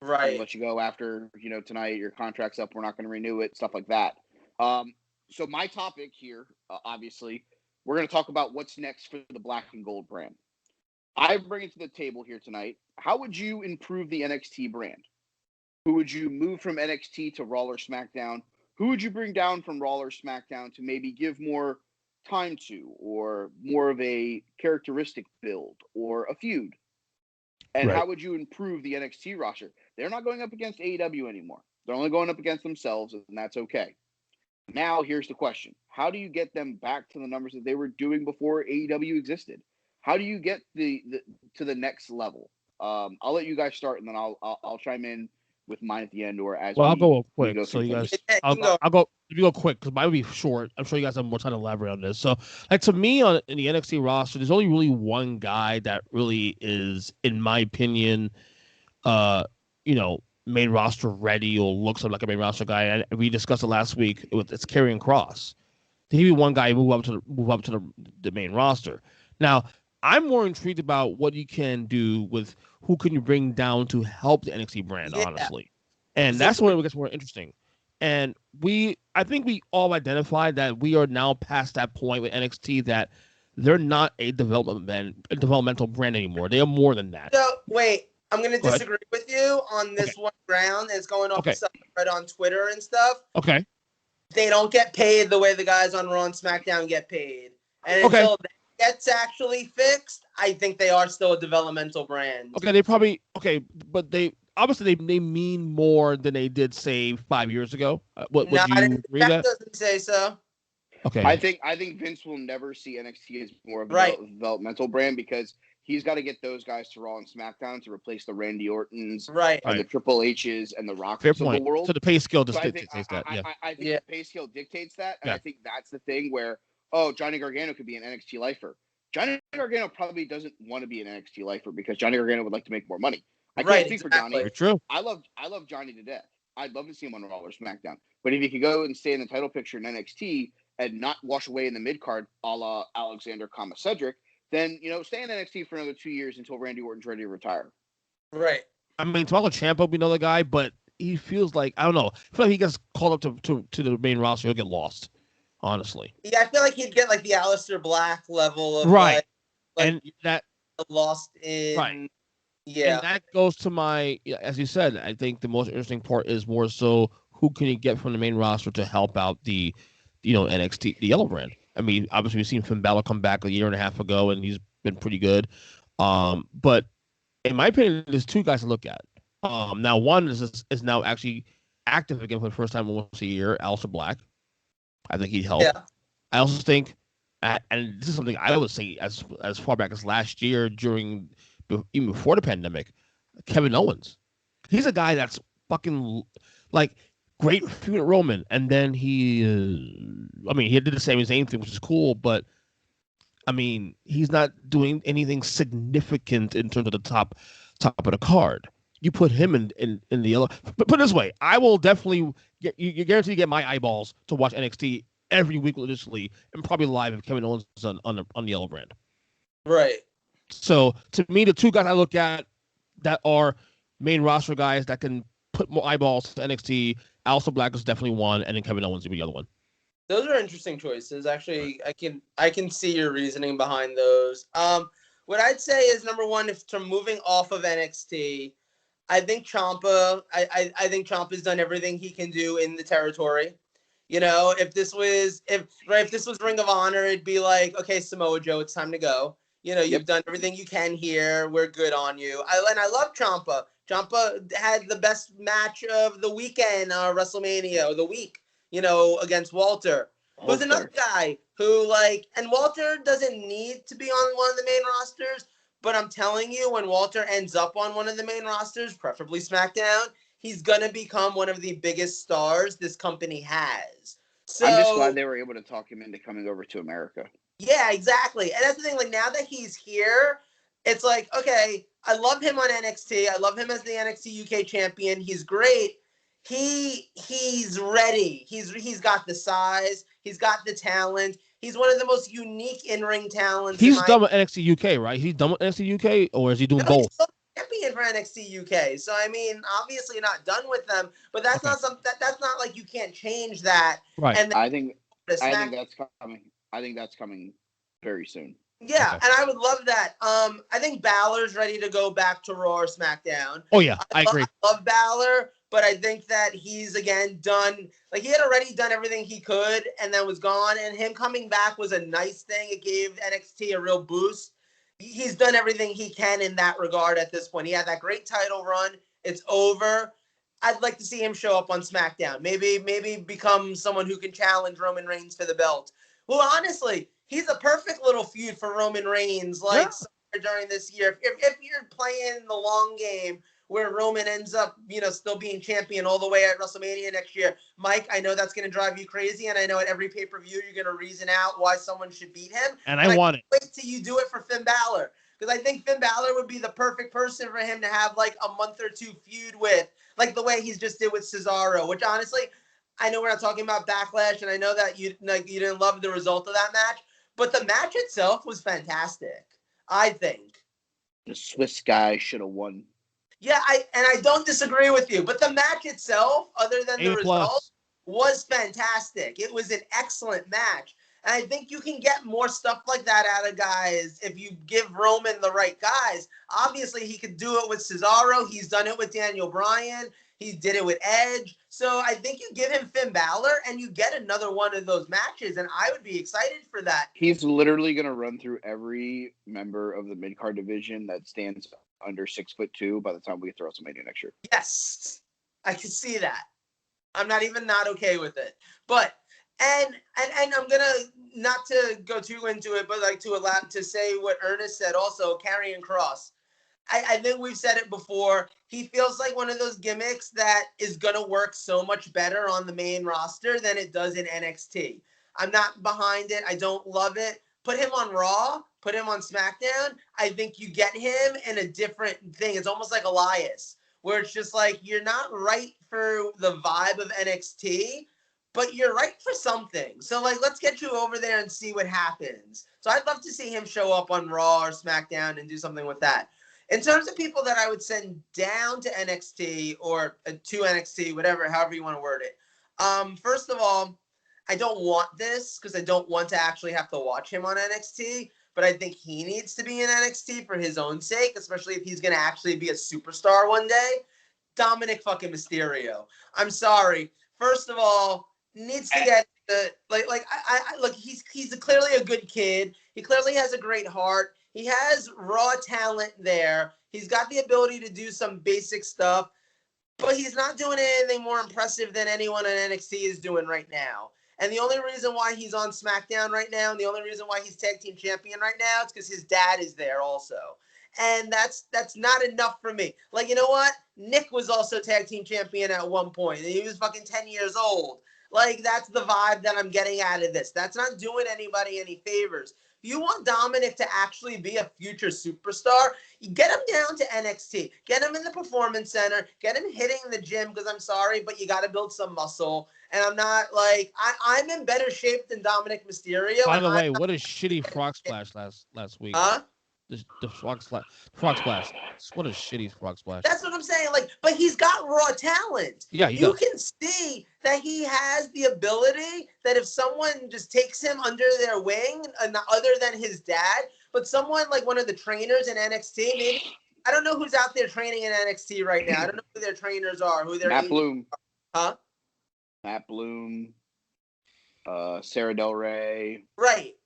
right, we'll let you go after, you know, tonight, your contract's up, we're not going to renew it, stuff like that. So my topic here, obviously, we're going to talk about what's next for the Black and Gold brand. I bring it to the table here tonight. How would you improve the NXT brand? Who would you move from NXT to Raw or SmackDown? Who would you bring down from Raw or SmackDown to maybe give more time to, or more of a characteristic build, or a feud? And how would you improve the NXT roster? They're not going up against AEW anymore. They're only going up against themselves, and that's okay. Now, here's the question. How do you get them back to the numbers that they were doing before AEW existed? How do you get to the next level? I'll let you guys start, and then I'll chime in with mine at the end, or as I'll go quick. So you guys, I'll go. If you go quick, because mine will be short. I'm sure you guys have more time to elaborate on this. So, like, to me, in the NXT roster, there's only really one guy that really is, in my opinion, main roster ready or looks like a main roster guy. And we discussed it last week. It's Karrion Kross. He be one guy move up to the main roster. Now, I'm more intrigued about what you can do with who can you bring down to help the NXT brand, honestly. And that's where it gets more interesting. And I think we all identified that we are now past that point with NXT that they're not a developmental brand anymore. They are more than that. So, wait, I'm going to disagree with you on this one ground. It's going off of stuff I read on Twitter and stuff. Okay. They don't get paid the way the guys on Raw and SmackDown get paid. And until that gets actually fixed, I think they are still a developmental brand. Okay, but they obviously they mean more than they did, say, 5 years ago. Would you agree that? Doesn't say so. Okay. I think Vince will never see NXT as more of a developmental brand, because he's got to get those guys to Raw and SmackDown to replace the Randy Ortons, and the Triple H's and the Rocks of the world. So the pay scale just dictates that. I think the pay scale dictates that, and I think that's the thing where, Johnny Gargano could be an NXT lifer. Johnny Gargano probably doesn't want to be an NXT lifer because Johnny Gargano would like to make more money. I can't speak for Johnny. Very true. I love Johnny to death. I'd love to see him on Raw or SmackDown. But if he could go and stay in the title picture in NXT and not wash away in the mid card, a la Alexander, Cedric, then stay in NXT for another 2 years until Randy Orton's ready to retire. Right. I mean, Tommaso Ciampa would be another guy, but he feels like, I don't know. I feel like he gets called up to the main roster, he'll get lost, honestly. Yeah, I feel like he'd get like the Aleister Black level of Right. like And that lost in. right. Yeah. And that goes to my, as you said, I think the most interesting part is more so who can you get from the main roster to help out the, NXT, the Yellow Brand. I mean, obviously we've seen Finn Balor come back a year and a half ago, and he's been pretty good. But in my opinion, there's two guys to look at. Now one is now actually active again for the first time in almost a year, Aleister Black. I think he'd help. Yeah. I also think, and this is something I would say as far back as last year even before the pandemic, Kevin Owens. He's a guy that's fucking like great feud at Roman, and then he did the Sami Zayn thing, which is cool, but I mean, he's not doing anything significant in terms of the top of the card. You put him in the yellow. But put it this way, I will definitely you're guaranteed to get my eyeballs to watch NXT every week religiously, and probably live if Kevin Owens is on the Yellow Brand. Right. So to me, the two guys I look at that are main roster guys that can put more eyeballs to NXT, Aleister Black is definitely one, and then Kevin Owens will be the other one. Those are interesting choices. Actually, I can see your reasoning behind those. What I'd say is number one, if to moving off of NXT, I think Ciampa. I think Ciampa's done everything he can do in the territory. If this was Ring of Honor, it'd be like, okay, Samoa Joe, it's time to go. You've done everything you can here. We're good on you. I love Ciampa. Ciampa had the best match of the weekend, WrestleMania, or the week, against Walter. Who's another guy who, and Walter doesn't need to be on one of the main rosters, but I'm telling you, when Walter ends up on one of the main rosters, preferably SmackDown, he's going to become one of the biggest stars this company has. So, I'm just glad they were able to talk him into coming over to America. Yeah, exactly. And that's the thing, now that he's here, it's like, okay, I love him on NXT. I love him as the NXT UK champion. He's great. He's ready. He's got the size. He's got the talent. He's one of the most unique in-ring talents. He's done with NXT UK, right? He's done with NXT UK, or is he doing both? He's still champion for NXT UK. So I mean, obviously not done with them, but that's not something that's not like you can't change that. Right. And I think that's coming. I think that's coming very soon. Yeah, and I would love that. I think Balor's ready to go back to Raw or SmackDown. Oh yeah, I agree. I love Balor, but I think that he's again done. Like, he had already done everything he could, and then was gone. And him coming back was a nice thing. It gave NXT a real boost. He's done everything he can in that regard at this point. He had that great title run. It's over. I'd like to see him show up on SmackDown. Maybe become someone who can challenge Roman Reigns for the belt. Well, honestly, he's a perfect little feud for Roman Reigns, during this year. If you're playing the long game where Roman ends up, still being champion all the way at WrestleMania next year, Mike, I know that's going to drive you crazy, and I know at every pay-per-view you're going to reason out why someone should beat him. And I want it. Wait till you do it for Finn Balor, because I think Finn Balor would be the perfect person for him to have like a month or two feud with, like the way he's just did with Cesaro, which honestly, I know we're not talking about Backlash, and I know that you didn't love the result of that match, but the match itself was fantastic, I think. The Swiss guy should have won. Yeah, I don't disagree with you, but the match itself, other than the result, was fantastic. It was an excellent match. And I think you can get more stuff like that out of guys if you give Roman the right guys. Obviously, he could do it with Cesaro. He's done it with Daniel Bryan. He did it with Edge. So I think you give him Finn Balor and you get another one of those matches, and I would be excited for that. He's literally going to run through every member of the mid-card division that stands under 6'2" by the time we get to WrestleMania next year. Yes, I can see that. I'm not okay with it. But and I'm gonna, not to go too into it, but like to say what Ernest said also, Karrion Kross. I think we've said it before. He feels like one of those gimmicks that is going to work so much better on the main roster than it does in NXT. I'm not behind it. I don't love it. Put him on Raw. Put him on SmackDown. I think you get him in a different thing. It's almost like Elias, where it's just like, you're not right for the vibe of NXT, but you're right for something. So, let's get you over there and see what happens. So I'd love to see him show up on Raw or SmackDown and do something with that. In terms of people that I would send down to NXT or to NXT, whatever, however you want to word it. First of all, I don't want this because I don't want to actually have to watch him on NXT, but I think he needs to be in NXT for his own sake, especially if he's going to actually be a superstar one day. Dominic fucking Mysterio. I'm sorry. First of all, needs to get the look. He's clearly a good kid. He clearly has a great heart. He has raw talent there. He's got the ability to do some basic stuff, but he's not doing anything more impressive than anyone in NXT is doing right now. And the only reason why he's on SmackDown right now, and the only reason why he's tag team champion right now, is because his dad is there also. And that's not enough for me. Like, you know what? Nick was also tag team champion at one point. And he was fucking 10 years old. Like, that's the vibe that I'm getting out of this. That's not doing anybody any favors. If you want Dominic to actually be a future superstar, you get him down to NXT. Get him in the Performance Center. Get him hitting the gym, because I'm sorry, but you got to build some muscle. And I'm not, like, I'm in better shape than Dominic Mysterio. By the way, what a shitty frog splash last week. Huh? The frog splash. What a shitty frog splash. That's what I'm saying. Like, but he's got raw talent. Yeah, you can see that he has the ability that if someone just takes him under their wing, other than his dad, but someone like one of the trainers in NXT, maybe I don't know who's out there training in NXT right now. I don't know who their trainers are, who their Matt Bloom. Huh? Matt Bloom. Sarah Del Rey. Right.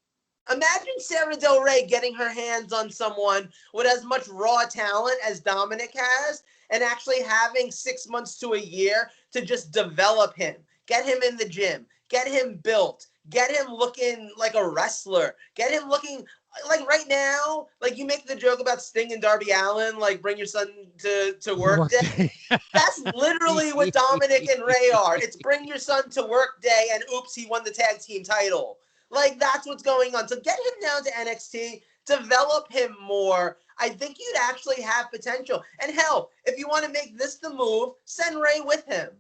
Imagine Sarah Del Rey getting her hands on someone with as much raw talent as Dominic has and actually having 6 months to a year to just develop him, get him in the gym, get him built, get him looking like a wrestler, get him looking like right now, like you make the joke about Sting and Darby Allin, like bring your son to work day. That's literally what Dominic and Ray are. It's bring your son to work day and oops, he won the tag team title. Like, that's what's going on. So get him down to NXT, develop him more. I think you'd actually have potential. And hell, if you want to make this the move, send Ray with him.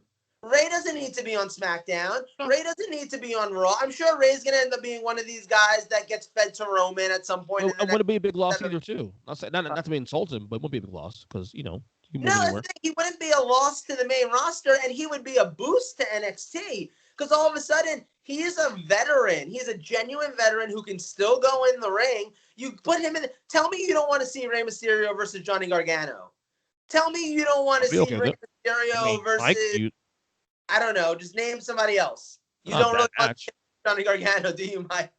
Ray doesn't need to be on SmackDown. Ray doesn't need to be on Raw. I'm sure Ray's going to end up being one of these guys that gets fed to Roman at some point. It wouldn't be a big loss either, too. Not to be insulting, but it wouldn't be a big loss because, you know, he no, that's the thing. He wouldn't be a loss to the main roster, and he would be a boost to NXT. Because all of a sudden, he is a veteran. He's a genuine veteran who can still go in the ring. You put him in. Tell me you don't want to see Rey Mysterio versus Johnny Gargano. Tell me you don't want to see Rey Mysterio versus. I don't know. Just name somebody else. You don't really want Johnny Gargano, do you, Mike?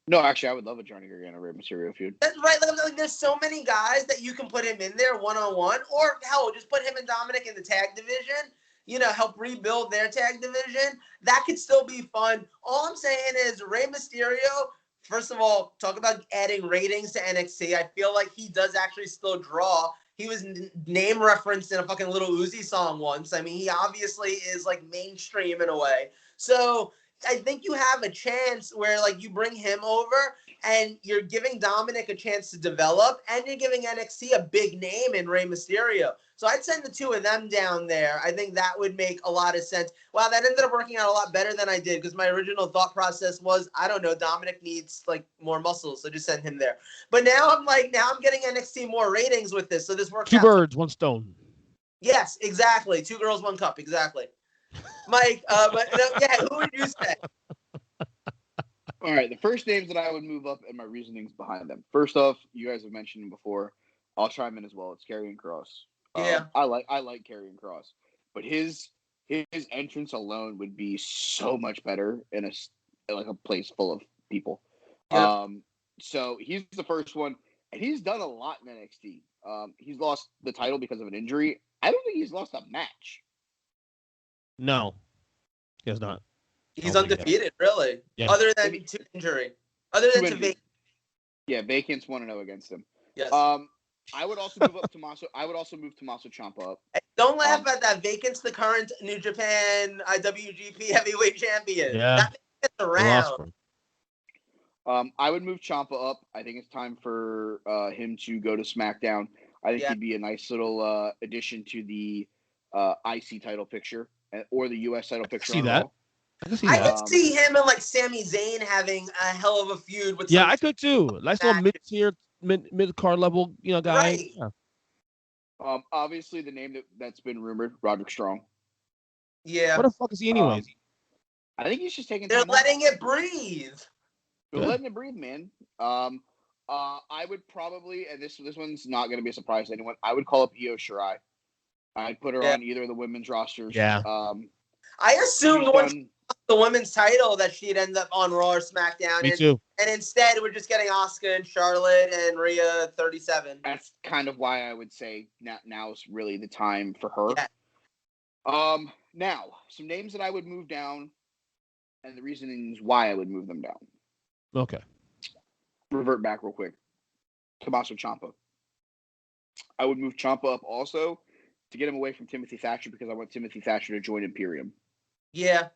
No, actually, I would love a Johnny Gargano Rey Mysterio feud. That's right. Like, there's so many guys that you can put him in there one-on-one, or hell, just put him and Dominic in the tag division. You know, help rebuild their tag division. That could still be fun. All I'm saying is Rey Mysterio, first of all, talk about adding ratings to NXT. I feel like he does actually still draw. He was name referenced in a fucking Little Uzi song once. I mean, he obviously is like mainstream in a way. So I think you have a chance where like you bring him over and you're giving Dominic a chance to develop and you're giving NXT a big name in Rey Mysterio. So I'd send the two of them down there. I think that would make a lot of sense. Wow, that ended up working out a lot better than I did because my original thought process was, I don't know, Dominic needs like more muscles, so just send him there. But now I'm getting NXT more ratings with this, so this works out. 2 birds, 1 stone. Yes, exactly. 2 girls, 1 cup, exactly. Mike, who would you say? All right, the first names that I would move up and my reasonings behind them. First off, you guys have mentioned him before. I'll chime in as well. It's Karrion Kross. Yeah, I like Karrion Kross, but his entrance alone would be so much better in a place full of people. Yeah. So he's the first one, and he's done a lot in NXT. He's lost the title because of an injury. I don't think he's lost a match. No, he has not. He's undefeated, really. Yeah. Other than to injury. Other than to vacant. Yeah, vacant's 1-0 against him. Yes. I would also move up Tommaso. I would also move Tommaso Ciampa up. Hey, don't laugh at that. Vacant's the current New Japan IWGP Heavyweight Champion. Yeah. That gets around. I would move Ciampa up. I think it's time for him to go to SmackDown. I think he'd be a nice little addition to the IC title picture or the US title picture. See that? I could see him and like Sami Zayn having a hell of a feud with. Yeah, I could too. Nice little mid-tier, mid-card level, guy. Right. Yeah. Obviously, the name that's been rumored, Roderick Strong. Yeah. What the fuck is he anyways? I think he's just taking. They're letting it breathe. They're letting it breathe, man. I would probably, and this one's not going to be a surprise to anyone. I would call up Io Shirai. I'd put her on either of the women's rosters. Yeah. I assumed once she lost the women's title that she'd end up on Raw or SmackDown. Me too. And instead, we're just getting Asuka and Charlotte and Rhea 37. That's kind of why I would say now is really the time for her. Yeah. Now, some names that I would move down, and the reasonings why I would move them down. Okay. Revert back real quick. Tommaso Ciampa. I would move Ciampa up also to get him away from Timothy Thatcher because I want Timothy Thatcher to join Imperium. Yeah.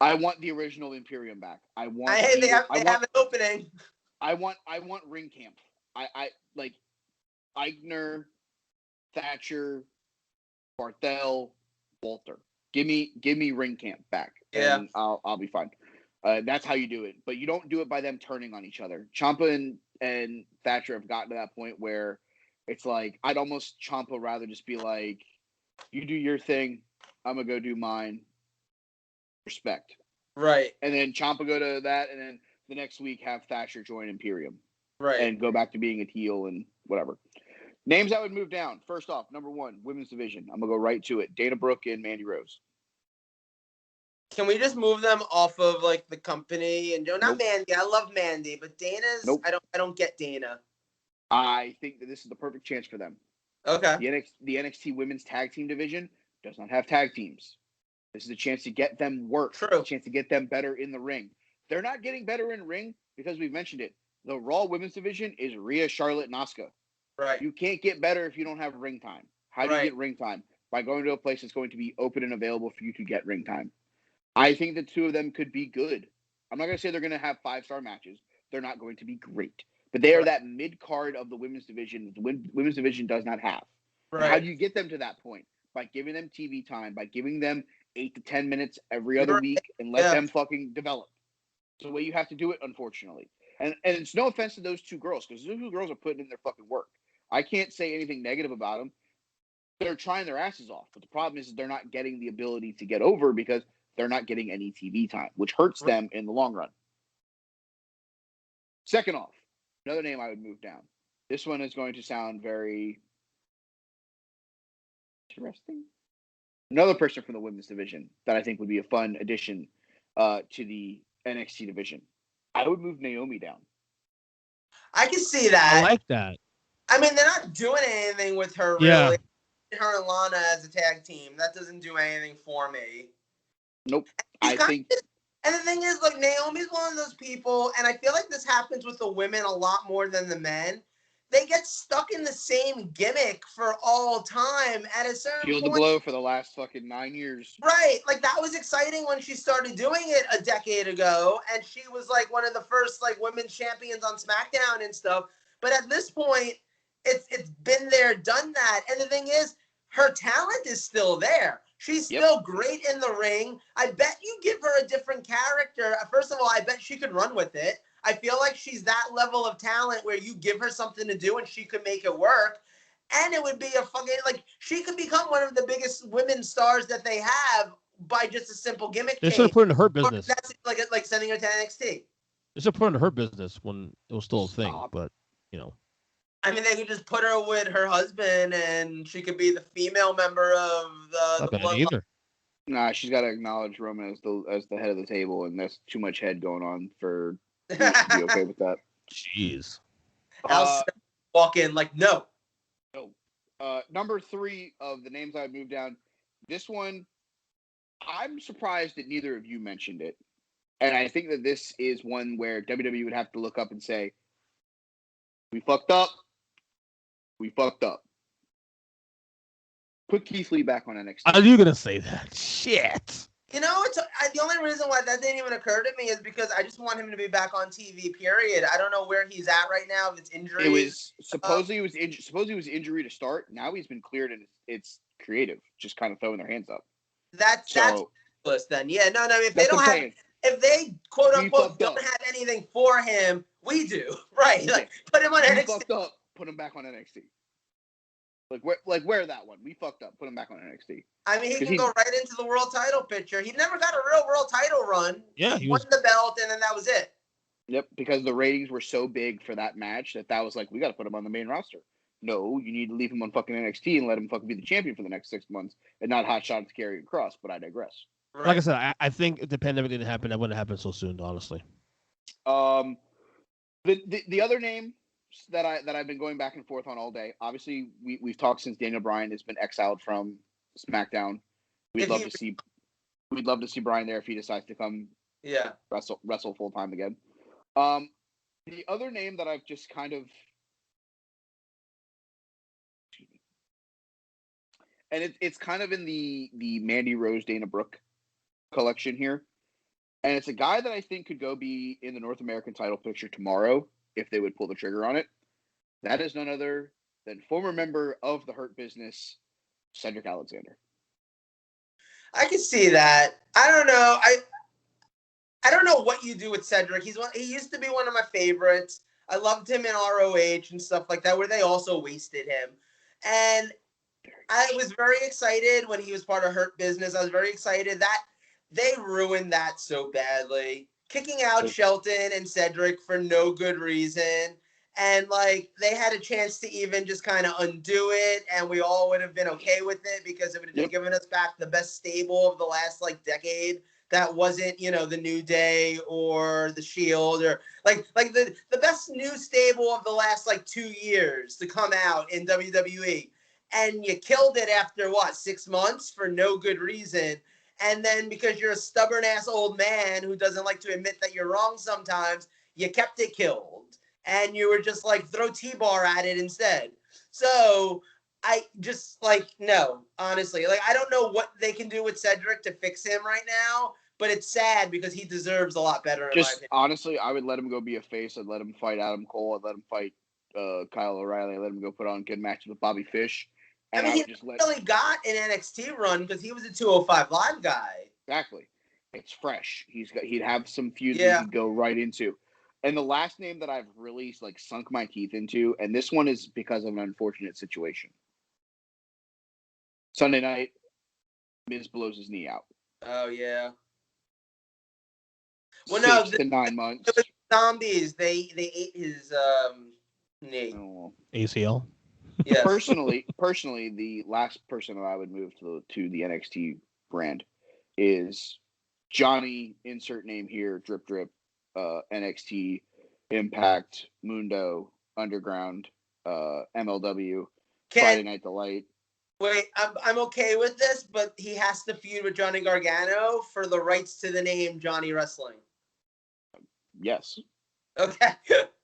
I want the original Imperium back. They have an opening. I want ring camp. I like Eichner, Thatcher, Barthel, Walter. Give me ring camp back. Yeah. And I'll be fine. That's how you do it. But you don't do it by them turning on each other. Ciampa and Thatcher have gotten to that point where it's like I'd almost Ciampa rather just be like, you do your thing, I'm gonna go do mine. Respect. Right. And then Ciampa go to that, and then the next week have Thatcher join Imperium. Right. And go back to being a heel and whatever. Names I would move down. First off, number 1, women's division. I'm gonna go right to it. Dana Brooke and Mandy Rose. Can we just move them off of like the company and not Mandy? I love Mandy, but Dana's I don't get Dana. I think that this is the perfect chance for them. Okay. The NXT women's tag team division does not have tag teams. This is a chance to get them work. True. A chance to get them better in the ring. They're not getting better in ring because we've mentioned it. The Raw women's division is Rhea, Charlotte, and Asuka. Right. You can't get better if you don't have ring time. How do you get ring time? By going to a place that's going to be open and available for you to get ring time. I think the two of them could be good. I'm not going to say they're going to have 5-star matches. They're not going to be great. But they are that mid-card of the women's division. The women's division does not have. Right. How do you get them to that point? By giving them TV time, by giving them 8 to 10 minutes every other week and let them fucking develop. It's the way you have to do it, unfortunately. And it's no offense to those two girls, because those two girls are putting in their fucking work. I can't say anything negative about them. They're trying their asses off. But the problem is they're not getting the ability to get over because they're not getting any TV time, which hurts them in the long run. Second off, another name I would move down. This one is going to sound very interesting. Another person from the women's division that I think would be a fun addition to the NXT division. I would move Naomi down. I can see that. I like that. I mean, they're not doing anything with her, really. Her and Lana as a tag team. That doesn't do anything for me. Nope. And the thing is, like, Naomi's one of those people, and I feel like this happens with the women a lot more than the men. They get stuck in the same gimmick for all time at a certain point. Feel the glow for the last fucking 9 years. Right. Like, that was exciting when she started doing it a decade ago, and she was, like, one of the first, like, women's champions on SmackDown and stuff. But at this point, it's been there, done that. And the thing is, her talent is still there. She's still great in the ring. I bet you give her a different character. First of all, I bet she could run with it. I feel like she's that level of talent where you give her something to do and she could make it work. And it would be a fucking, like, she could become one of the biggest women stars that they have by just a simple gimmick. They should have put into her business. That's like sending her to NXT. They should have put into her business when it was still a thing, but, you know. I mean, they could just put her with her husband, and she could be the female member of the either. Nah, she's got to acknowledge Roman as the head of the table, and there's too much head going on for you to be okay with that. Jeez. I'll walk in like, no. Number 3 of the names I moved down. This one, I'm surprised that neither of you mentioned it, and I think that this is one where WWE would have to look up and say, "We fucked up. We fucked up." Put Keith Lee back on NXT. Are you gonna say that? Shit. You know, the only reason why that didn't even occur to me is because I just want him to be back on TV. Period. I don't know where he's at right now. If it's injury, it was supposedly it was injury to start. Now he's been cleared and it's creative, just kind of throwing their hands up. That's ridiculous. Then no. If they don't have, if they quote unquote don't have anything for him, we do, right? Like put him on NXT. Fucked up. Put him back on NXT. Where that one? We fucked up. Put him back on NXT. I mean, he can go right into the world title picture. He never got a real world title run. Yeah, he won the belt, and then that was it. Yep, because the ratings were so big for that match that was like, we got to put him on the main roster. No, you need to leave him on fucking NXT and let him fucking be the champion for the next 6 months and not hotshot to Karrion Kross. But I digress. Right. Like I said, I think if the pandemic didn't happen, that wouldn't happen so soon, honestly. The other name that I've been going back and forth on all day. Obviously, we've talked since Daniel Bryan has been exiled from SmackDown. We'd love to see Bryan there if he decides to come. Yeah, wrestle full time again. The other name that I've just kind of, and it's kind of in the Mandy Rose Dana Brooke collection here, and it's a guy that I think could go be in the North American title picture tomorrow if they would pull the trigger on it. That is none other than former member of the Hurt Business, Cedric Alexander. I can see that. I don't know. I don't know what you do with Cedric. He used to be one of my favorites. I loved him in ROH and stuff like that, where they also wasted him. And I was very excited when he was part of Hurt Business. I was very excited that they ruined that so badly. Kicking out Shelton and Cedric for no good reason. And, they had a chance to even just kind of undo it, and we all would have been okay with it because it would have just given us back the best stable of the last, decade. That wasn't, the New Day or the Shield or the best new stable of the last 2 years to come out in WWE. And you killed it after 6 months for no good reason. And then because you're a stubborn ass old man who doesn't like to admit that you're wrong sometimes, you kept it killed. And you were just throw T-bar at it instead. So I just no, honestly, I don't know what they can do with Cedric to fix him right now. But it's sad because he deserves a lot better. Honestly, I would let him go be a face. I'd let him fight Adam Cole. I'd let him fight Kyle O'Reilly. I'd let him go put on good matches with Bobby Fish. And he really got an NXT run because he was a 205 Live guy. Exactly. It's fresh. He'd have some feuds that he could go right into. And the last name that I've really sunk my teeth into, and this one is because of an unfortunate situation. Sunday night, Miz blows his knee out. Oh yeah. Well, no, 6 to 9 months. It was zombies. They ate his knee. Oh. ACL. Yes. Personally, the last person that I would move to the NXT brand is Johnny. Insert name here. Drip drip. NXT, Impact, Mundo, Underground, MLW, Friday Night Delight. Wait, I'm okay with this, but he has to feud with Johnny Gargano for the rights to the name Johnny Wrestling. Yes. Okay.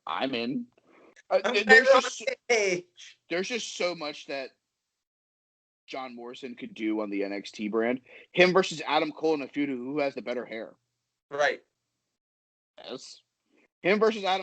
I'm in. There's just so much that John Morrison could do on the NXT brand. Him versus Adam Cole in a feud who has the better hair. Right. Yes. Him versus Kyle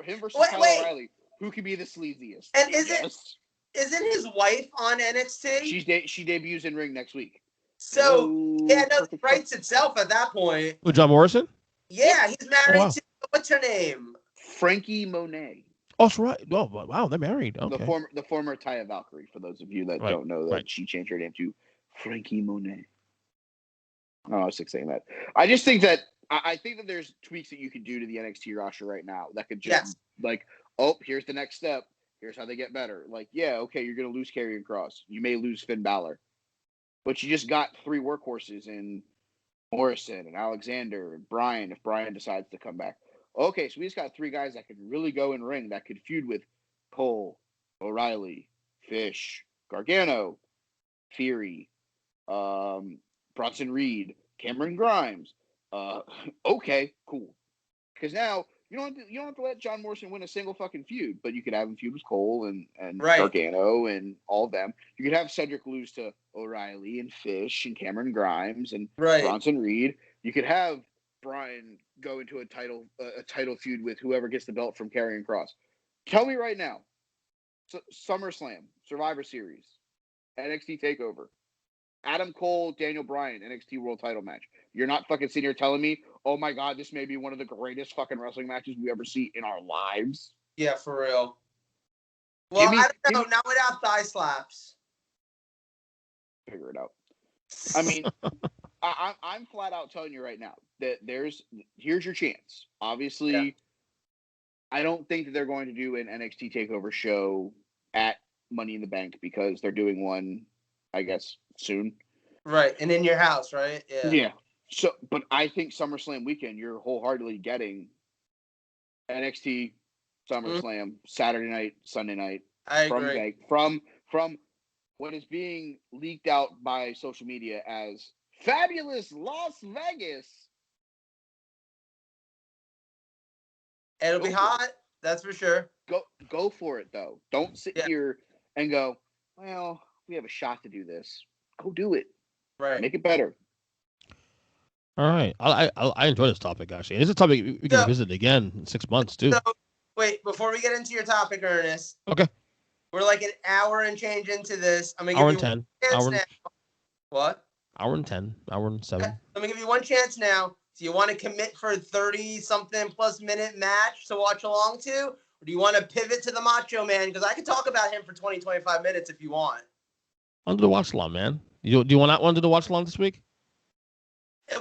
O'Reilly. Who could be the sleaziest? And isn't his wife on NXT? She debuts in ring next week. So the rights itself at that point. With John Morrison? Yeah, he's married to what's her name? Frankie Monet. Oh, that's right. Oh, wow, they're married. Okay. The former Taya Valkyrie, for those of you that don't know that she changed her name to Frankie Monet. Oh, I was sick saying that. I just think that I think that there's tweaks that you could do to the NXT roster right now that could just here's the next step. Here's how they get better. You're going to lose Karrion Kross. You may lose Finn Balor. But you just got 3 workhorses in Morrison and Alexander and Bryan if Bryan decides to come back. Okay, so we just got 3 guys that could really go in ring that could feud with Cole, O'Reilly, Fish, Gargano, Theory, Bronson Reed, Cameron Grimes. Okay, cool. Because now you don't have to let John Morrison win a single fucking feud, but you could have him feud with Cole and Gargano and all of them. You could have Cedric lose to O'Reilly and Fish and Cameron Grimes and Bronson Reed. You could have Bryan go into a title feud with whoever gets the belt from Karrion Kross. Tell me right now, SummerSlam, Survivor Series, NXT TakeOver, Adam Cole, Daniel Bryan, NXT World Title match. You're not fucking sitting here telling me, oh my God, this may be one of the greatest fucking wrestling matches we ever see in our lives. Yeah, for real. Well, I don't know. Not without thigh slaps. figure it out. I mean, I'm flat out telling you right now that here's your chance. Obviously, I don't think that they're going to do an NXT TakeOver show at Money in the Bank because they're doing one, I guess, soon. Right, and in your house, right? Yeah. Yeah. So, but I think SummerSlam weekend, you're wholeheartedly getting NXT, SummerSlam, Saturday night, Sunday night. I agree. From what is being leaked out by social media as fabulous Las Vegas. It'll be hot, that's for sure. Go for it, though. Don't sit here and go, well, we have a shot to do this. Go do it. Right. Make it better. All right. I enjoy this topic, actually. It's a topic we can revisit again in 6 months, too. So, wait, before we get into your topic, Ernest. Okay. We're like an hour and change into this. I'm going to hour give you and 1 chance now. What? Hour and 10. Hour and 7. I'm going to give you 1 chance now. Do you want to commit for a 30-something plus minute match to watch along to? Or do you want to pivot to the Macho Man? Because I can talk about him for 20, 25 minutes if you want. Under the watch along, man. Do you want to do the watch along this week?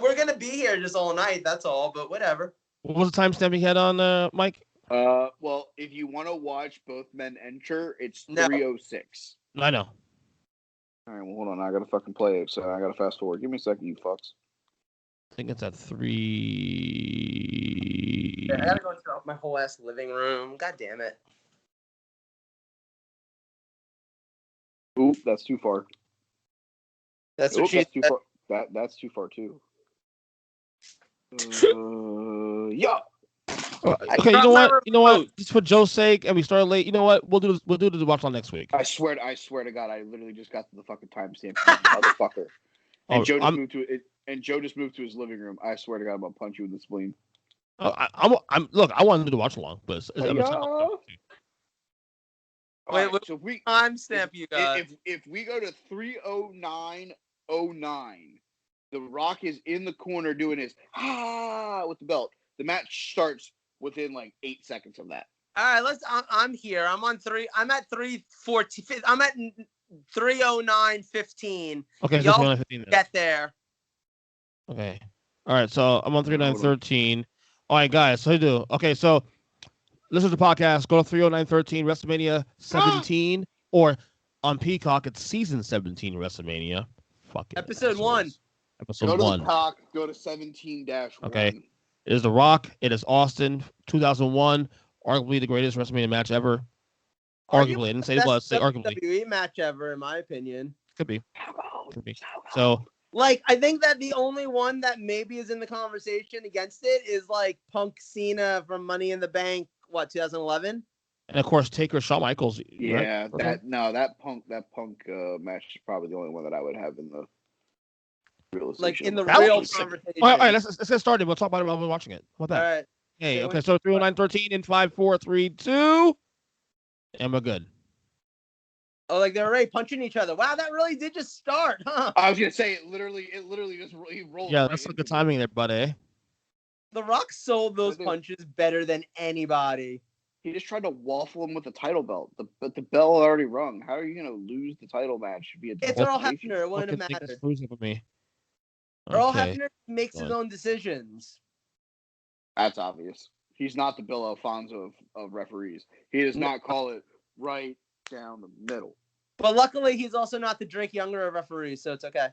We're going to be here just all night, that's all, but whatever. What was the timestamp you had on, Mike? Well, if you want to watch both men enter, it's 3:06. I know. All right, well, hold on. I got to fucking play it, so I got to fast forward. Give me a second, you fucks. I think it's at 3. Yeah, I got to go into my whole ass living room. God damn it. Oop, that's too far. That's what she's too far. That's too far, too. Yeah. Okay, you know what? Just for Joe's sake, and we started late. You know what? We'll do the watch on next week. I swear to God, I literally just got to the fucking timestamp, motherfucker. And Joe just moved to it. And Joe just moved to his living room. I swear to God, I'm gonna punch you in the spleen. Look. I wanted to do the watch along, but wait, right, so we timestamp you guys. If we go to 3:09:09, The Rock is in the corner doing his with the belt. The match starts within like 8 seconds of that. All right, I'm here. I'm at 3:14. I'm at 3:09:15. Okay, so 3:09:15. Get there. Okay. All right, so I'm on 3:09:13. All right, guys. So do. Okay, so listen to the podcast. Go to 3:09:13 Wrestlemania 17, or on Peacock it's season 17 Wrestlemania. Fucking episode 1. Episode 1. Go to Peacock. Go to 17-1. Okay. It is The Rock. It is Austin. 2001. Arguably the greatest WrestleMania match ever. Arguably. I didn't say it was. Say arguably. WWE match ever, in my opinion. Could be. So. Like, I think that the only one that maybe is in the conversation against it is like Punk Cena from Money in the Bank, 2011? And of course, Taker, Shawn Michaels. Yeah, right? that Punk match is probably the only one that I would have in the realization. Like in the real conversation. All right, let's get started. We'll talk about it while we're watching it. How about that? All right. Hey, okay, so 3:09:13 in 5, 4, 3, 2, and we're good. Oh, like they're already punching each other. Wow, that really did just start, huh? I was gonna say it literally just rolled. Yeah, that's some good timing there, buddy. The Rock sold those punches better than anybody. He just tried to waffle him with the title belt, but the bell already rung. How are you gonna lose the title match? It's Earl Hebner. It wouldn't have mattered. Earl Hebner makes his own decisions. That's obvious. He's not the Bill Alfonso of referees. He does not call it right down the middle. But luckily, he's also not the Drake Younger of referees, so it's okay.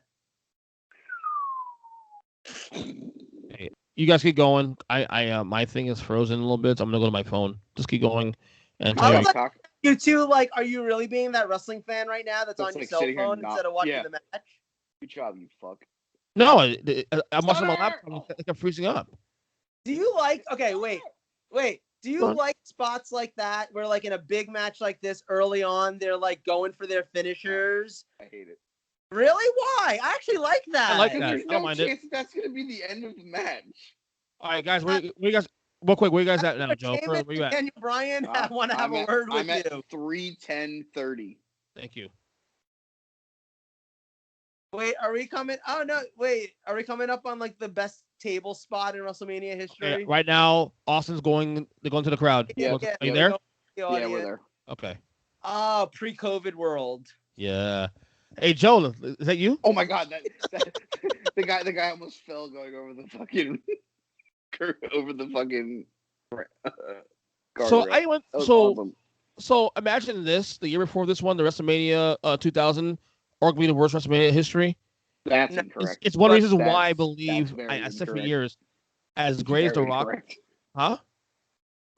Hey, you guys keep going. I my thing is frozen a little bit, so I'm gonna go to my phone. Just keep going. And you two, like, are you really being that wrestling fan right now that's on your cell phone instead of watching the match? Good job, you fuck. No, I'm watching my laptop. I'm freezing up. Do you like? Okay, wait. Do you like spots like that where, like, in a big match like this early on, they're like going for their finishers? I hate it. Really? Why? I actually like that. I like that. There's no chance that's gonna be the end of the match. All right, guys. Where you guys? Real quick, where you guys at now, Joe? Where you at? Daniel Bryan, I want to have a word with you. I'm at 3:10:30. Thank you. Wait, are we coming? Oh no! Wait, are we coming up on like the best table spot in WrestleMania history? Okay, right now, Austin's going. They're going to the crowd. Yeah, are you there? Yeah, we're there. Okay. Pre-COVID world. Yeah. Hey, Joe, is that you? Oh my god, that the guy almost fell going over the fucking So guardrail. I went. That was So awesome. so imagine this: the year before this one, the WrestleMania 2000, arguably the worst WrestleMania in history. That's No, incorrect. It's one of the reasons why I That's believe very I said for incorrect. years, as It's great as The very Rock, incorrect. huh?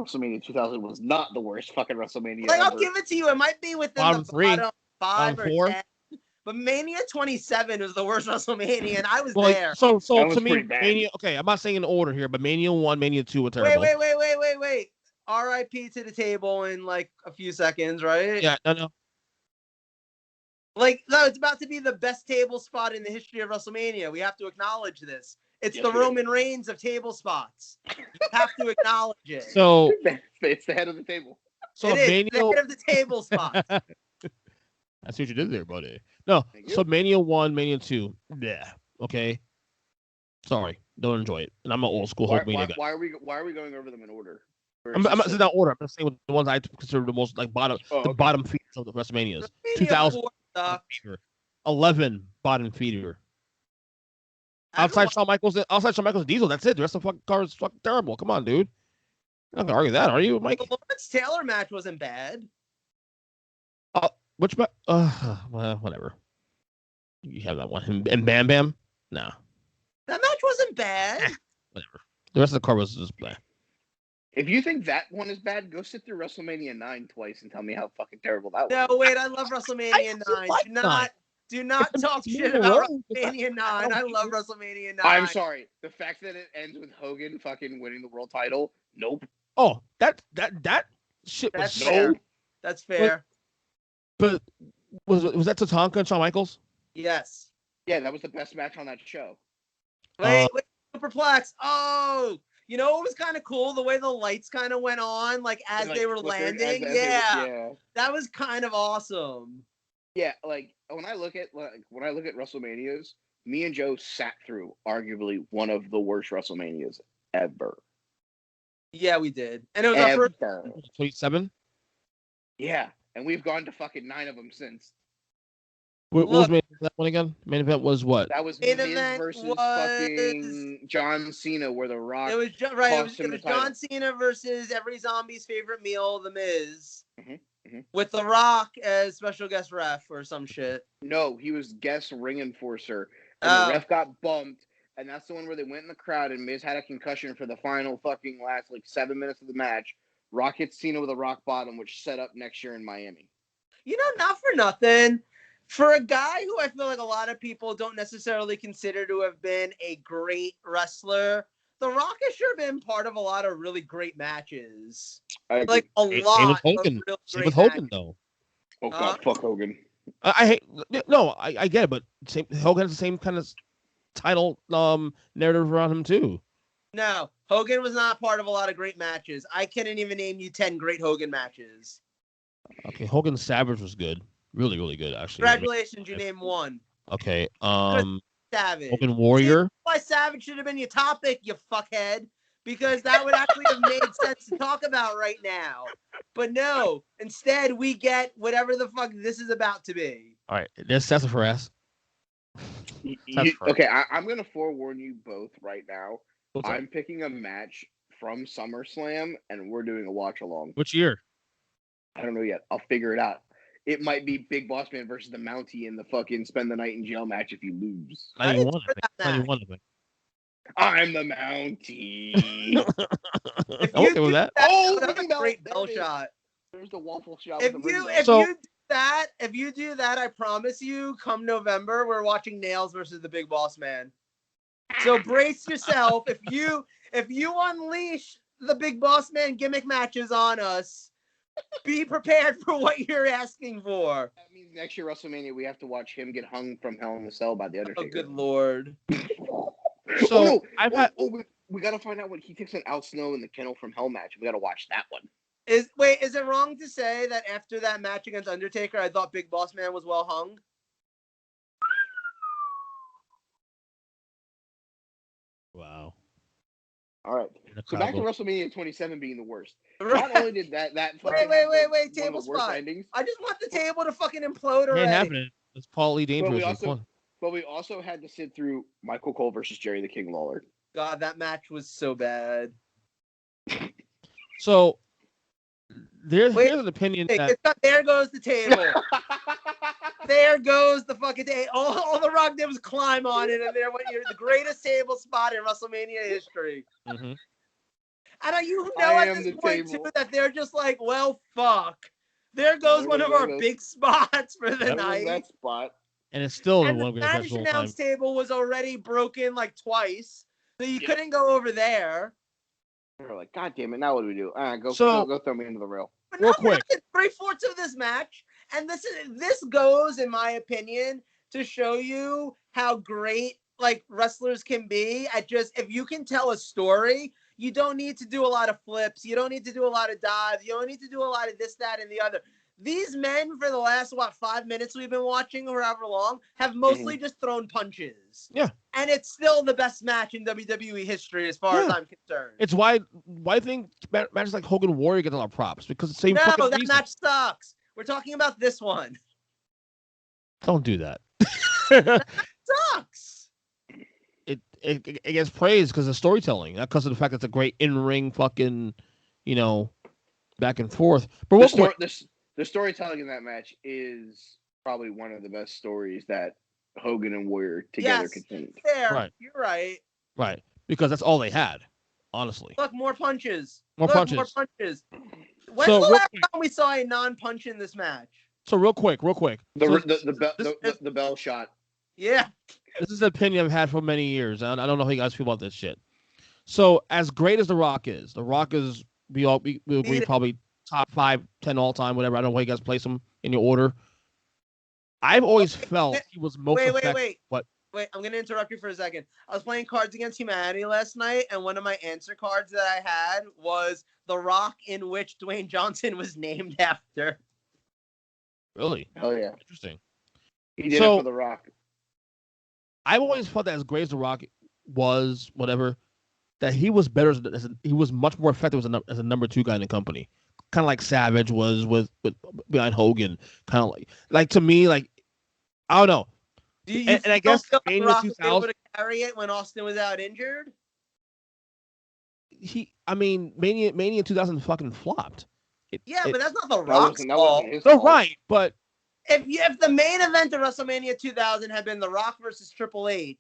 WrestleMania 2000 was not the worst fucking WrestleMania Like, ever. I'll give it to you. It might be within Bottom the three. bottom 5 Bottom or four. 10. But Mania 27 was the worst WrestleMania, and I was Well, there. so That was to me, pretty bad. Mania. Okay, I'm not saying in order here, but Mania 1, Mania 2 were Wait, terrible. wait. R.I.P. to the table in like a few seconds, right? Yeah, no. Like, no, it's about to be the best table spot in the history of WrestleMania. We have to acknowledge this. It's Yes, the we do. Roman Reigns of table spots. You have to acknowledge it. So It's the head of the table. It is Mania. the head of the table spot. I see what you did there, buddy. No, Thank you. so Mania 1, Mania 2, yeah, okay. Sorry, don't enjoy it. And I'm an old school Hulkmania guy. Why are we going over them in order? Or I'm is not this saying that order. I'm just saying the ones I consider the most like bottom, Oh, the okay. bottom feeders of the WrestleManias. WrestleMania 2000 4 sucked. feeder, 11 bottom feeder. I Outside don't Shawn Michaels, Diesel. That's it. The rest of the fucking card is fucking terrible. Come on, dude. You're not gonna argue that, are you, Mike? The Lawrence Taylor match wasn't bad. Which well, whatever. You have that one. And Bam Bam? No. That match wasn't bad. Whatever. The rest of the card was just blah. If you think that one is bad, go sit through WrestleMania 9 twice and tell me how fucking terrible that was. No, wait, I love WrestleMania 9. like Do not talk It's shit moving about along. WrestleMania 9. I love WrestleMania 9. I'm sorry. The fact that it ends with Hogan fucking winning the world title, nope. Oh, that shit That's was fair. No. That's fair. But was that Tatanka and Shawn Michaels? Yes. Yeah, that was the best match on that show. Wait, Superplex. Oh, you know what was kind of cool? The way the lights kind of went on, like as Like, they were flickered landing. as they were- Yeah, that was kind of awesome. Yeah, like when I look at WrestleManias, me and Joe sat through arguably one of the worst WrestleManias ever. Yeah, we did, and it was our first. Ever. 27. Yeah, and we've gone to fucking 9 of them since. What was that one again? Main event was what? That was Main Miz event versus was- fucking John Cena, where The Rock. It was right. It cost him was the title. John Cena versus every zombie's favorite meal, The Miz, Mm-hmm. with The Rock as special guest ref or some shit. No, he was guest ring enforcer, and Oh. the ref got bumped, and that's the one where they went in the crowd, and Miz had a concussion for the final fucking last 7 minutes of the match. Rock hits Cena with a rock bottom, which set up next year in Miami. You know, not for nothing. For a guy who I feel like a lot of people don't necessarily consider to have been a great wrestler, The Rock has sure been part of a lot of really great matches. I agree. Like a lot. Same with Hogan. Of real Same great with Hogan, matches. though. Oh god, fuck Hogan. I hate. No, I get it, but Hogan has the same kind of title narrative around him too. No, Hogan was not part of a lot of great matches. I couldn't even name you 10 great Hogan matches. Okay, Hogan Savage was good. Really, really good, actually. Congratulations, you named one. Okay, Savage. Hogan Warrior. See, why Savage should have been your topic, you fuckhead. Because that would actually have made sense to talk about right now. But no, instead we get whatever the fuck this is about to be. All right, that's for ass. Okay, I'm going to forewarn you both right now. What's up? I'm picking a match from SummerSlam, and we're doing a watch-along. Which year? I don't know yet. I'll figure it out. It might be Big Boss Man versus the Mountie in the fucking spend the night in jail match if you lose. 91, I for think. that match. 91, I think. I'm the Mountie. If I'm you okay with do that. Oh, that's a ring bell. great There bell it is. shot. There's the waffle shot If with the ring you bell. if So- you do that, I promise you, come November, we're watching Nails versus the Big Boss Man. So brace yourself. If you unleash the Big Boss Man gimmick matches on us, be prepared for what you're asking for. That means next year WrestleMania we have to watch him get hung from Hell in a Cell by the Undertaker. Oh, good lord. So we got to find out when he takes on Al Snow in the Kennel from Hell match. We got to watch that one. Is it wrong to say that after that match against Undertaker, I thought Big Boss Man was well hung? Wow. All right. So back to WrestleMania 27 being the worst. Not only did that fucking Wait, one of table the worst spot. endings. I just want the table to fucking implode It ain't already. happening. It's partly dangerous. But we also had to sit through Michael Cole versus Jerry the King Lawler. God, that match was so bad. So here's an opinion that there goes the table. There goes the fucking table. All the Rock did was climb on it, and there went the greatest table spot in WrestleMania history. Mm-hmm. And you know at this point too that they're just like, well, fuck. There goes one of our big spots for the night. That spot. And it's still and one of the the Spanish announce table was already broken like twice, so you couldn't go over there. We're like, God damn it! Now what do we do? Go throw me into the rail. But real quick, 3/4 of this match, and this goes, in my opinion, to show you how great like wrestlers can be at just if you can tell a story. You don't need to do a lot of flips. You don't need to do a lot of dives. You don't need to do a lot of this, that, and the other. These men, for the last, 5 minutes we've been watching, or however long, have mostly just thrown punches. Yeah. And it's still the best match in WWE history as far as I'm concerned. It's why I think matches like Hogan Warrior get a lot of props, because it's the same fucking reason. Match sucks. We're talking about this one. Don't do that. That sucks. It gets praised because of storytelling, not because of the fact that it's a great in-ring fucking, back and forth. But the storytelling in that match is probably one of the best stories that Hogan and Warrior together contained. Fair. Right. You're right. Right. Because that's all they had, honestly. Look, more punches. More punches. When's the last time we saw a non-punch in this match? So real quick. The bell shot. Yeah. This is an opinion I've had for many years. I don't know how you guys feel about this shit. So as great as The Rock is we agree probably top 5, 10 all time, whatever. I don't know why you guys place him in your order. I've always felt he was most effective. Wait. What? Wait, I'm going to interrupt you for a second. I was playing Cards Against Humanity last night, and one of my answer cards that I had was The Rock, in which Dwayne Johnson was named after. Really? Hell yeah. Interesting. He did it for The Rock. I've always felt that as great as The Rock was, whatever, that he was better he was much more effective as a number 2 guy in the company. Kind of like Savage was with behind Hogan. Kind of like to me, like, I don't know. And I guess Mania 2000 was able to carry it when Austin was out injured. Mania 2000 fucking flopped. But that's not The Rock's fault. No, right, but if the main event of WrestleMania 2000 had been The Rock versus Triple H,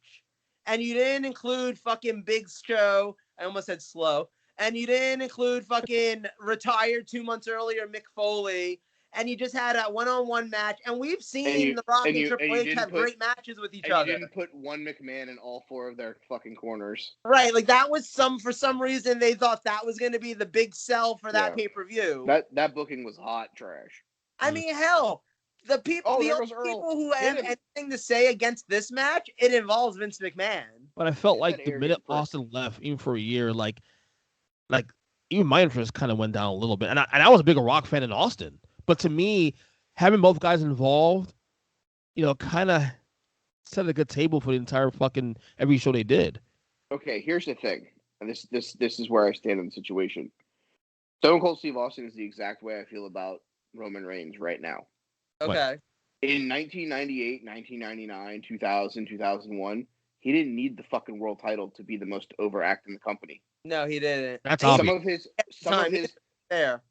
and you didn't include fucking Big Show, I almost said Slow, and you didn't include fucking retired 2 months earlier Mick Foley, and you just had a one-on-one match, and we've seen The Rock and Triple H have great matches with each other. You didn't put one McMahon in all 4 of their fucking corners. Right, like that was for some reason they thought that was going to be the big sell for that pay-per-view. That booking was hot trash. I mean, hell, the only people who have anything to say against this match, it involves Vince McMahon. But I felt like the minute Austin left, even for a year, like even my interest kind of went down a little bit. And I was a bigger Rock fan than Austin. But to me, having both guys involved, kind of set a good table for the entire fucking every show they did. Okay, here's the thing, and this is where I stand in the situation. Stone Cold Steve Austin is the exact way I feel about Roman Reigns right now. Okay. In 1998, 1999, 2000, 2001, he didn't need the fucking world title to be the most overact in the company. No, he didn't. That's obvious. Some of his fair.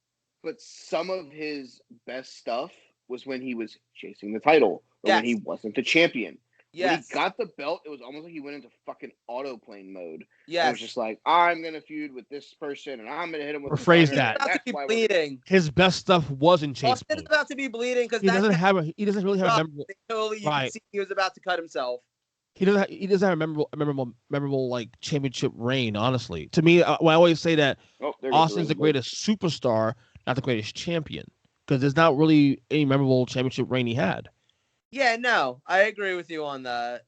But some of his best stuff was when he was chasing the title or when he wasn't the champion. Yes. When he got the belt, it was almost like he went into fucking autoplane mode. Yes. It was just like, I'm going to feud with this person and I'm going to hit him with Rephrase that. He's about to be bleeding. His best stuff was in chase Austin is about to be bleeding because he doesn't really have a memorable. Totally, you can see he was about to cut himself. He doesn't have a memorable like championship reign. Honestly, to me, I always say that Austin's the greatest superstar, not the greatest champion, because there's not really any memorable championship reign he had. Yeah, no, I agree with you on that.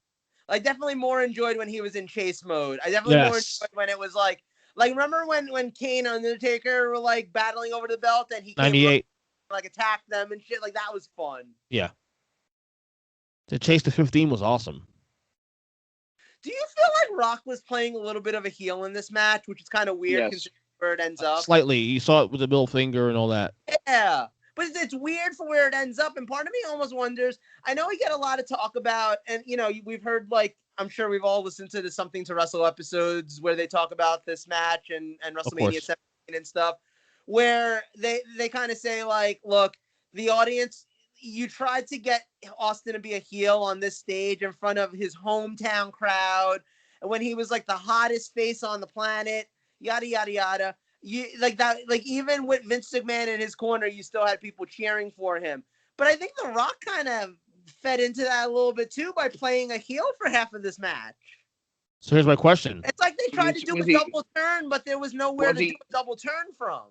I definitely more enjoyed when he was in chase mode. I definitely more enjoyed when it was like remember when Kane and Undertaker were like battling over the belt and he came 98 like attacked them and shit. Like that was fun. Yeah. The chase to 15 was awesome. Do you feel like Rock was playing a little bit of a heel in this match, which is kind of weird considering where it ends up? Slightly. You saw it with the middle finger and all that. Yeah. But it's weird for where it ends up. And part of me almost wonders, I know we get a lot of talk about, and, we've heard, like, I'm sure we've all listened to the Something to Wrestle episodes where they talk about this match and WrestleMania 17 and stuff, where they kind of say, like, look, the audience, you tried to get Austin to be a heel on this stage in front of his hometown crowd when he was like the hottest face on the planet, yada, yada, yada. You like that, like even with Vince McMahon in his corner, you still had people cheering for him. But I think The Rock kind of fed into that a little bit too by playing a heel for half of this match. So here's my question. It's like they tried to do a double turn, but there was nowhere to do a double turn from.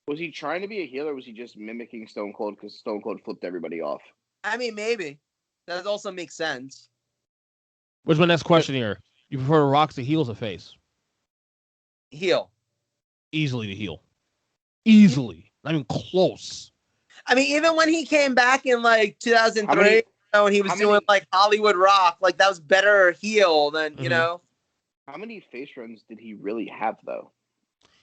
Was he trying to be a heel, or was he just mimicking Stone Cold because Stone Cold flipped everybody off? I mean, maybe. That also makes sense. What's my next question here? You prefer Rock's the heel or face? Heel. Easily the heel. Easily. Not even close. I mean, even when he came back in like 2003, when he was doing like Hollywood Rock, like that was better heel than, How many face runs did he really have, though?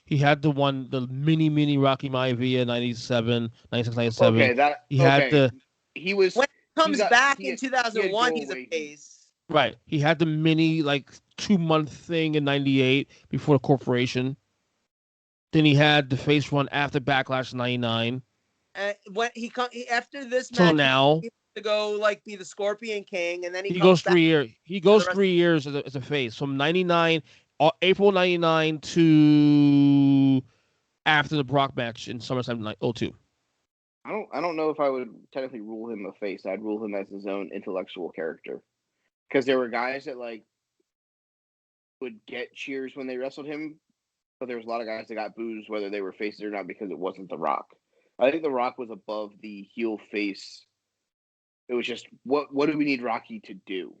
He had the mini Rocky Maivia 97, 96, 97. Okay, he was. When he comes back in 2001, he's a face. Right. He had the mini, like, 2-month thing in 98 before the corporation. Then he had the face run after Backlash 99. When after this match, till now, he to go like be the Scorpion King, and then he goes 3 years. He goes 3 years as a face from 99, April 99 to after the Brock match in SummerSlam 02. I don't know if I would technically rule him a face. I'd rule him as his own intellectual character, because there were guys that like would get cheers when they wrestled him, but there was a lot of guys that got boos whether they were faces or not because it wasn't The Rock. I think The Rock was above the heel face. It was just what do we need Rocky to do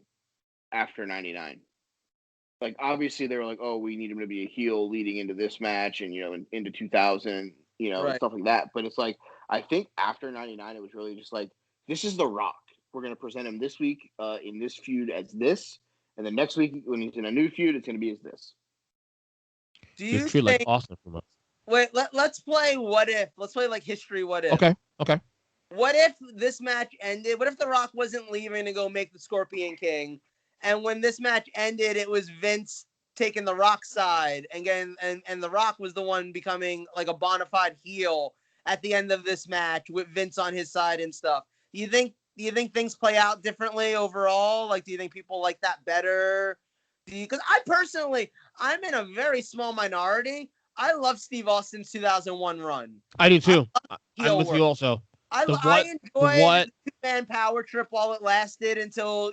after 99? Like obviously they were like, oh, we need him to be a heel leading into this match and into 2000, right, and stuff like that. But it's like I think after 99 it was really just like, this is The Rock. We're gonna present him this week in this feud as this, and then next week when he's in a new feud, it's gonna be as this. Do you think like Austin from us? Wait, let's play what if. Let's play like history what if. Okay. What if this match ended? What if The Rock wasn't leaving to go make the Scorpion King? And when this match ended, it was Vince taking The Rock's side and The Rock was the one becoming like a bona fide heel at the end of this match with Vince on his side and stuff. Do you think things play out differently overall? Like, do you think people like that better? Because I personally, I'm in a very small minority. I love Steve Austin's 2001 run. I do too. I'm with you also. I enjoyed the two-man power trip while it lasted until,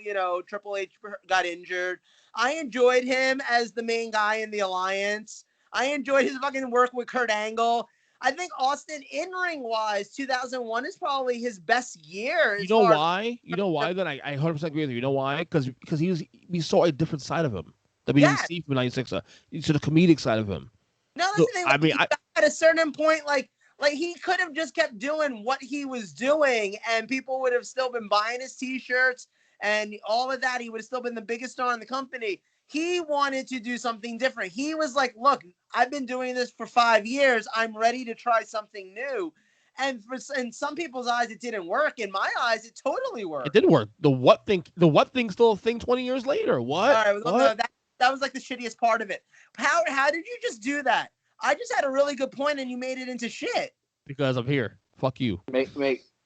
Triple H got injured. I enjoyed him as the main guy in the Alliance. I enjoyed his fucking work with Kurt Angle. I think Austin, in-ring wise, 2001 is probably his best year. You know why? Then I 100% agree with you. You know why? Because we saw a different side of him that we didn't see from 96. You saw the comedic side of him. No, that's the thing. Like, at a certain point, like he could have just kept doing what he was doing, and people would have still been buying his T-shirts and all of that. He would have still been the biggest star in the company. He wanted to do something different. He was like, "Look, I've been doing this for 5 years. I'm ready to try something new." And in some people's eyes, it didn't work. In my eyes, it totally worked. It did work. The what thing still a thing 20 years later. What? All right, what? That was like the shittiest part of it. How did you just do that? I just had a really good point and you made it into shit. Because I'm here. Fuck you.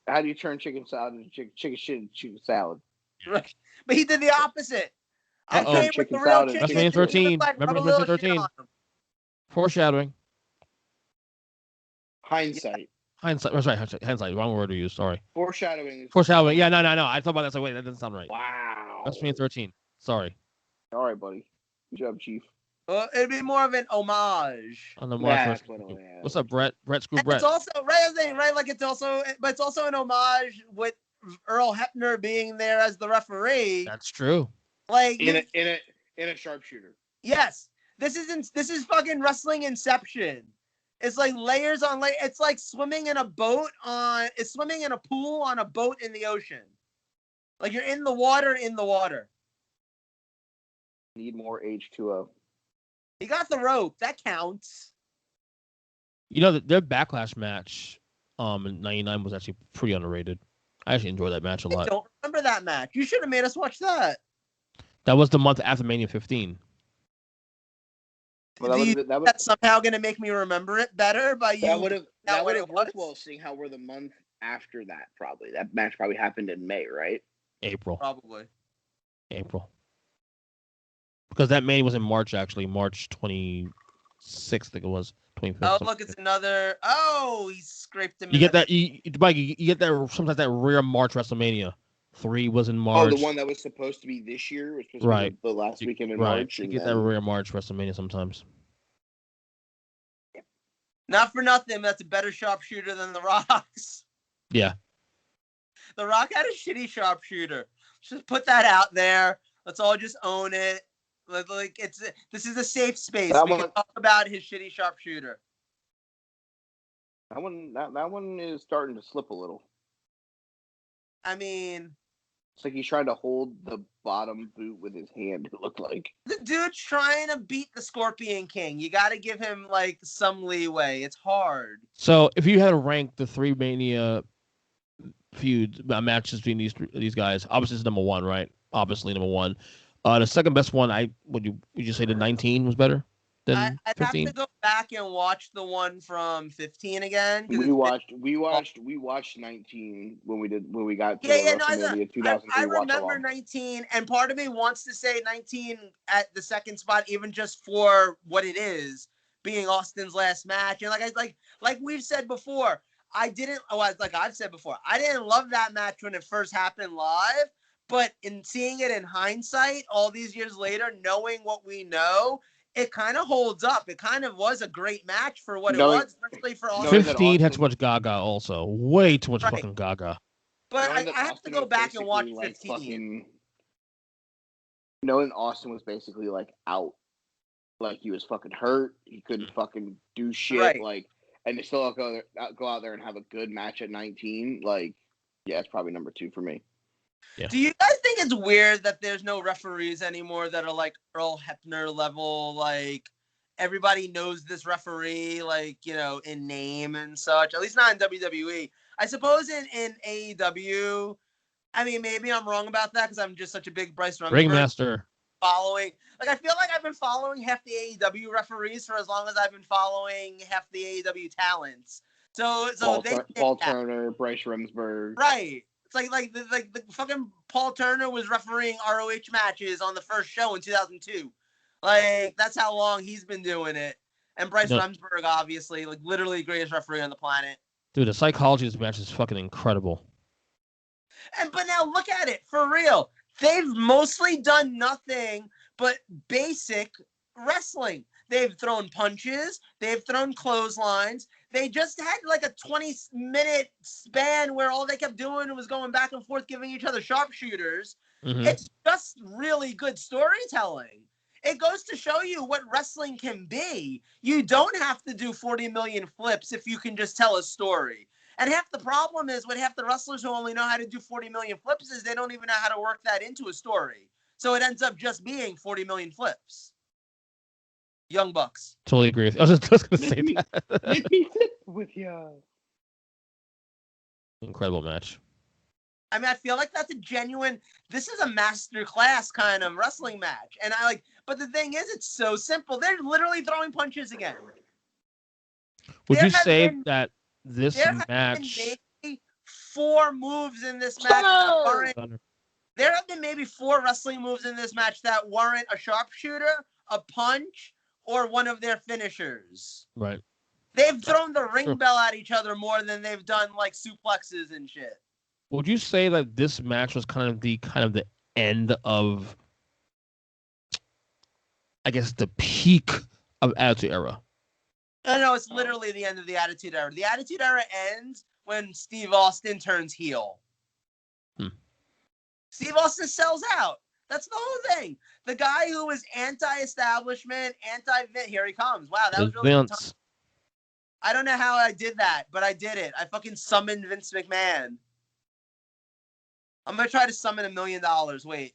How do you turn chicken salad into chicken shit into chicken salad? Right. But he did the opposite. I came with the real chicken. WrestleMania 13. Remember WrestleMania 13? Foreshadowing. Hindsight. That's right. Hindsight. Wrong word to use. Sorry. Foreshadowing. Yeah, no. I thought about that. So wait, that doesn't sound right. Wow. WrestleMania 13. Sorry. All right, buddy. Good job, Chief. It'd be more of an homage. On the What's up, Brett? Screw Brett. It's also right. Like it's also an homage with Earl Hebner being there as the referee. That's true. Like in a sharpshooter. Yes, this is fucking wrestling Inception. It's like layers on layers. It's like swimming in a pool on a boat in the ocean. Like you're in the water. Need more H2O. He got the rope. That counts. Their Backlash match in '99 was actually pretty underrated. I actually enjoyed that match a lot. I don't remember that match. You should have made us watch that. That was the month after Mania 15. Well, that's somehow going to make me remember it better by you. That would have worked well, seeing how we're the month after that. Probably that match probably happened in May, right? April. Probably. April. Because that Mania was in March, actually. March 26th, I think it was. 25th. Oh, look, it's another. Oh, he scraped him. You get that, Mike, you get that, sometimes that rare March WrestleMania. 3 was in March. Oh, the one that was supposed to be this year was supposed to be the last weekend in March. You get that rare March WrestleMania sometimes. Not for nothing, that's a better sharpshooter than The Rock's. Yeah. The Rock had a shitty sharpshooter. Just put that out there. Let's all just own it. Like this is a safe space. We can talk about his shitty sharpshooter. That one is starting to slip a little. I mean, it's like he's trying to hold the bottom boot with his hand. It looked like the dude's trying to beat the Scorpion King. You got to give him like some leeway. It's hard. So if you had to rank the 3 Mania feuds matches between these guys, obviously it's number 1, right? Obviously number 1. The second best one, would you say the 19 was better than 15? I'd have to go back and watch the one from 15 again. We watched 19 when we got to WrestleMania 2003. I remember 19, and part of me wants to say 19 at the second spot, even just for what it is, being Austin's last match. And like we've said before, I've said before, I didn't love that match when it first happened live. But in seeing it in hindsight, all these years later, knowing what we know, it kind of holds up. It kind of was a great match for what it was, especially for Austin. 15 had too much Gaga also. Way too much fucking Gaga. But I have to go back and watch 15. Knowing Austin was basically like out. Like he was fucking hurt. He couldn't fucking do shit. Right. Like, and they still go out there and have a good match at 19. Like, yeah, it's probably number 2 for me. Yeah. Do you guys think it's weird that there's no referees anymore that are like Earl Hebner level? Like everybody knows this referee, like, you know, in name and such. At least not in WWE. I suppose in AEW. I mean, maybe I'm wrong about that because I'm just such a big Bryce Ringmaster following. Like I feel like I've been following half the AEW referees for as long as I've been following half the AEW talents. So Paul Turner, Bryce Remsburg, right. Like the fucking Paul Turner was refereeing ROH matches on the first show in 2002. Like that's how long he's been doing it. And Bryce Remsburg, obviously, like literally the greatest referee on the planet. Dude, the psychology of this match is fucking incredible. But now look at it for real. They've mostly done nothing but basic wrestling. They've thrown punches. They've thrown clotheslines. They just had like a 20-minute span where all they kept doing was going back and forth, giving each other sharpshooters. Mm-hmm. It's just really good storytelling. It goes to show you what wrestling can be. You don't have to do 40 million flips if you can just tell a story. And half the problem is with half the wrestlers who only know how to do 40 million flips is they don't even know how to work that into a story. So it ends up just being 40 million flips. Young Bucks. Totally agree with you. I was just going to say that. With you. Incredible match. I mean, I feel like that's a genuine, this is a master class kind of wrestling match. And but the thing is, it's so simple. They're literally throwing punches again. Would you say that this match... There have been maybe 4 moves in this match. There have been maybe 4 wrestling moves in this match that warrant a sharpshooter, a punch, or one of their finishers. Right. They've thrown the ring bell at each other more than they've done like suplexes and shit. Would you say that this match was kind of the end of, I guess, the peak of Attitude Era? No, it's literally the end of the Attitude Era. The Attitude Era ends when Steve Austin turns heel. Steve Austin sells out. That's the whole thing. The guy who was anti-establishment, here he comes. Wow, that was really Vince. I don't know how I did that, but I did it. I fucking summoned Vince McMahon. I'm going to try to summon $1 million. Wait.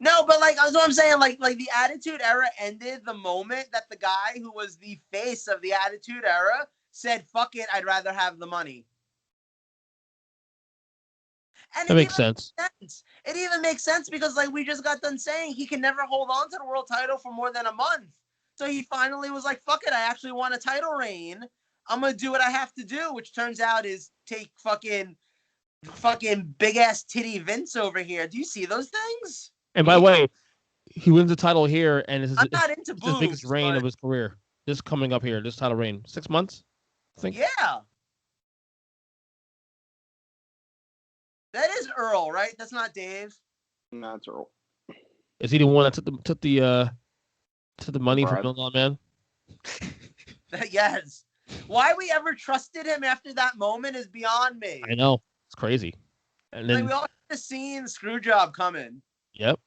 No, but like that's what I'm saying. Like the Attitude Era ended the moment that the guy who was the face of the Attitude Era said, "Fuck it, I'd rather have the money." And That makes sense. It even makes sense because, like we just got done saying, he can never hold on to the world title for more than a month. So he finally was like, "Fuck it, I actually want a title reign. I'm gonna do what I have to do," which turns out is take fucking big ass titty Vince over here. Do you see those things? And by the way, he wins the title here, and I'm not into his biggest reign of his career. This coming up here, this title reign, 6 months, I think. Yeah. That is Earl, right? That's not Dave. No, it's Earl. Is he the one that took the money from Million Man? Yes. Why we ever trusted him after that moment is beyond me. I know, it's crazy. And then we all have seen screw job coming. Yep.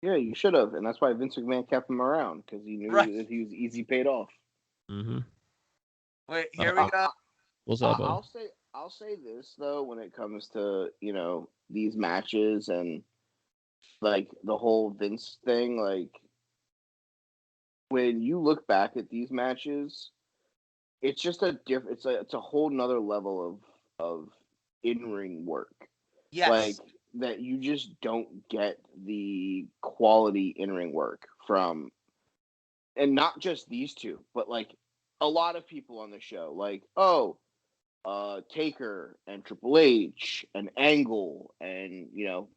Yeah, you should have, and that's why Vince McMahon kept him around because he knew that he was easy paid off. Mm-hmm. Wait, here we go. What's up, buddy? I'll say this though, when it comes to these matches and like the whole Vince thing, like when you look back at these matches, it's just it's a whole nother level of in-ring work. Yes. Like that you just don't get the quality in-ring work from, and not just these two, but like a lot of people on the show, like Taker and Triple H and Angle, and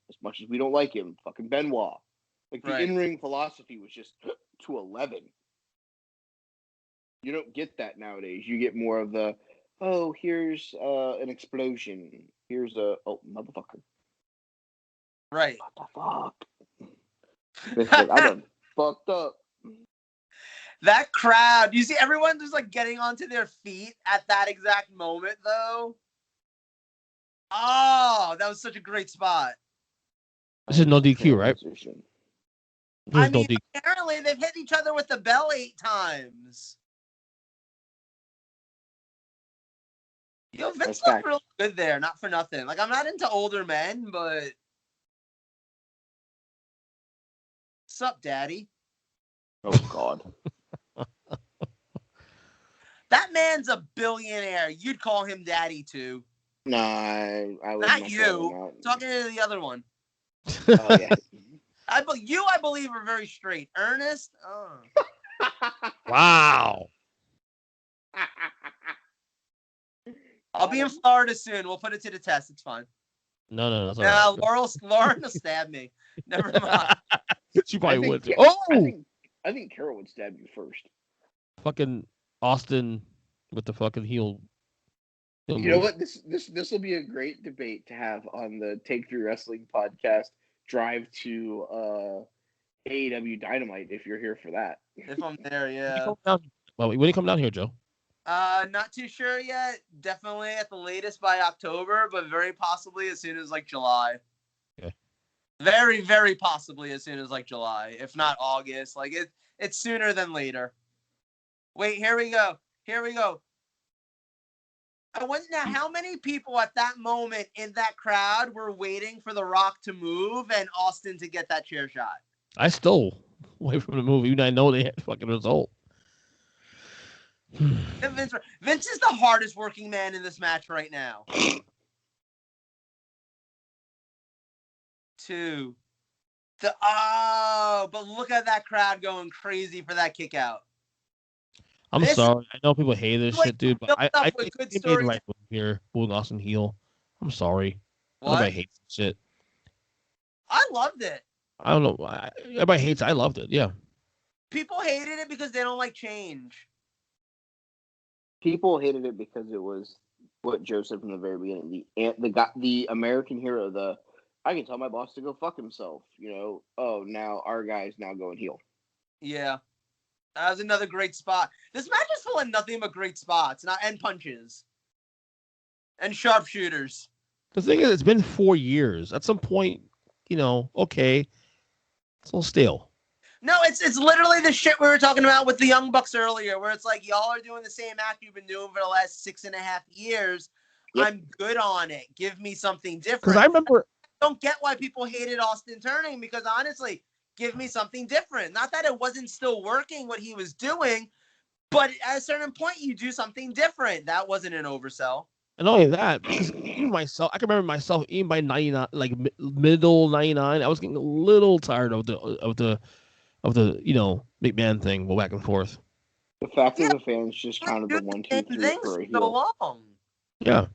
as much as we don't like him, fucking Benoit. Like the in-ring philosophy was just to 11. You don't get that nowadays. You get more of the here's an explosion. Here's motherfucker. Right. What the fuck? I done fucked up. That crowd, you see everyone just like getting onto their feet at that exact moment, though. Oh, that was such a great spot. This is no DQ, right? I mean, apparently they've hit each other with the bell 8 times. Yo, Vince looked real good there, not for nothing. Like, I'm not into older men, but sup, daddy? Oh, God. That man's a billionaire. You'd call him daddy, too. No, I would not you. Talking to the other one. Oh, yeah. I believe are very straight. Ernest? Oh. Wow. I'll be in Florida soon. We'll put it to the test. It's fine. No. Right. Lauren will stab me. Never mind. She probably would. I think Carol would stab you first. Fucking Austin with the fucking heel. You know what? This will be a great debate to have on the Take 3 Wrestling podcast. Drive to AEW Dynamite if you're here for that. If I'm there, yeah. When do you come down here, Joe? Not too sure yet. Definitely at the latest by October, but very possibly as soon as like July. Okay. Very, very possibly as soon as like July, if not August. Like it's sooner than later. Wait, here we go. I wonder now how many people at that moment in that crowd were waiting for The Rock to move and Austin to get that chair shot. I still wait from the movie, even I know they had fucking result. Vince is the hardest working man in this match right now. 2. But look at that crowd going crazy for that kick out. I'm sorry. I know people hate this shit, dude, but I think they made the right move here, pulling Austin heel. I'm sorry. Everybody hates this shit. I loved it. I don't know. Everybody hates it. I loved it. Yeah. People hated it because they don't like change. People hated it because it was what Joe said from the very beginning. The American hero, I can tell my boss to go fuck himself. Now our guy's now going heel. Yeah. That was another great spot. This match is full of nothing but great spots, and punches. And sharpshooters. The thing is, it's been 4 years. At some point, okay, it's a little stale. No, it's literally the shit we were talking about with the Young Bucks earlier, where it's like, y'all are doing the same act you've been doing for the last 6.5 years. Yep. I'm good on it. Give me something different. Because I remember don't get why people hated Austin turning, because honestly, give me something different. Not that it wasn't still working what he was doing, but at a certain point, you do something different. That wasn't an oversell. And not only that, because even myself, I can remember myself even by 99, like middle 99, I was getting a little tired of the McMahon thing, go back and forth. The fact that the fans just counted the 1, 2, 3 for a heel. So long. Yeah.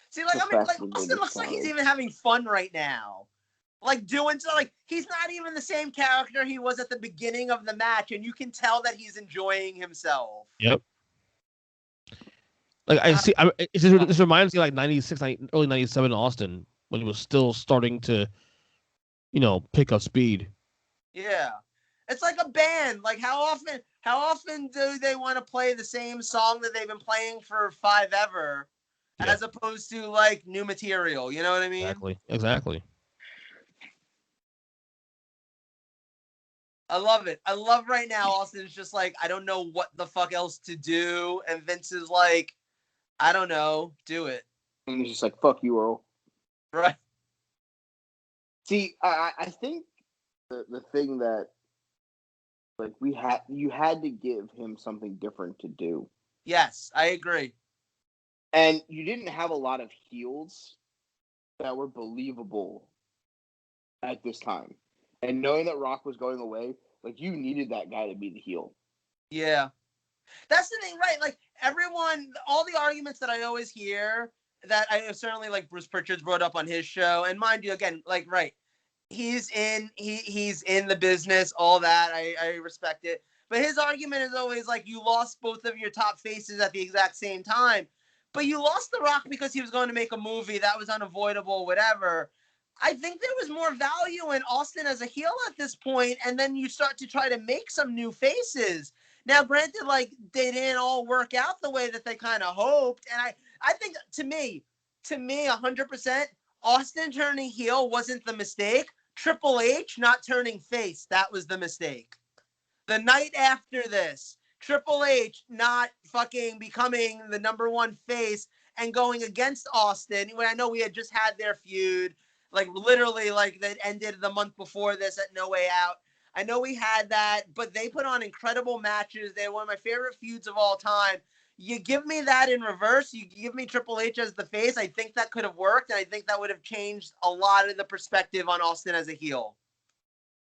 See, like Austin looks like he's even having fun right now. Like doing so, like he's not even the same character he was at the beginning of the match, and you can tell that he's enjoying himself. Yep. Like this reminds me like 96, early 97 Austin, when he was still starting to, pick up speed. Yeah. It's like a band. Like how often do they want to play the same song that they've been playing for forever, as opposed to like new material? You know what I mean? Exactly. I love it. I love right now Austin's just like, I don't know what the fuck else to do. And Vince is like, I don't know, do it. And he's just like, fuck you, Earl. Right. See, I think the thing that, like, you had to give him something different to do. Yes, I agree. And you didn't have a lot of heels that were believable at this time. And knowing that Rock was going away, like, you needed that guy to be the heel. Yeah. That's the thing, right? Like, everyone, all the arguments that I always hear, that I certainly, like, Bruce Pritchard's brought up on his show, and mind you, again, like, right, he's in the business, all that, I respect it. But his argument is always, like, you lost both of your top faces at the exact same time. But you lost The Rock because he was going to make a movie that was unavoidable, whatever. I think there was more value in Austin as a heel at this point, and then you start to try to make some new faces. Now, granted, like, they didn't all work out the way that they kind of hoped, and I think, to me, 100%, Austin turning heel wasn't the mistake. Triple H not turning face, that was the mistake. The night after this, Triple H not fucking becoming the number one face and going against Austin, when I know we had just had their feud, like literally like that ended the month before this at No Way Out. I know we had that, but they put on incredible matches. They're one of my favorite feuds of all time. You give me that in reverse. You give me Triple H as the face. I think that could have worked, and I think that would have changed a lot of the perspective on Austin as a heel.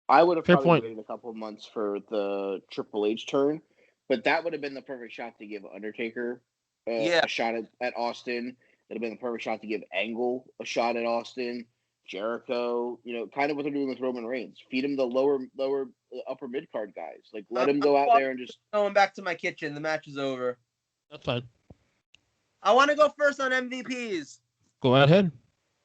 I would have probably waited a couple of months for the Triple H turn, but that would have been the perfect shot to give Undertaker a shot at Austin. It would have been the perfect shot to give Angle a shot at Austin. Jericho, kind of what they're doing with Roman Reigns. Feed him the lower, upper mid card guys. Like, let him go out there and just going back to my kitchen. The match is over. That's fine. I want to go first on MVPs. Go ahead.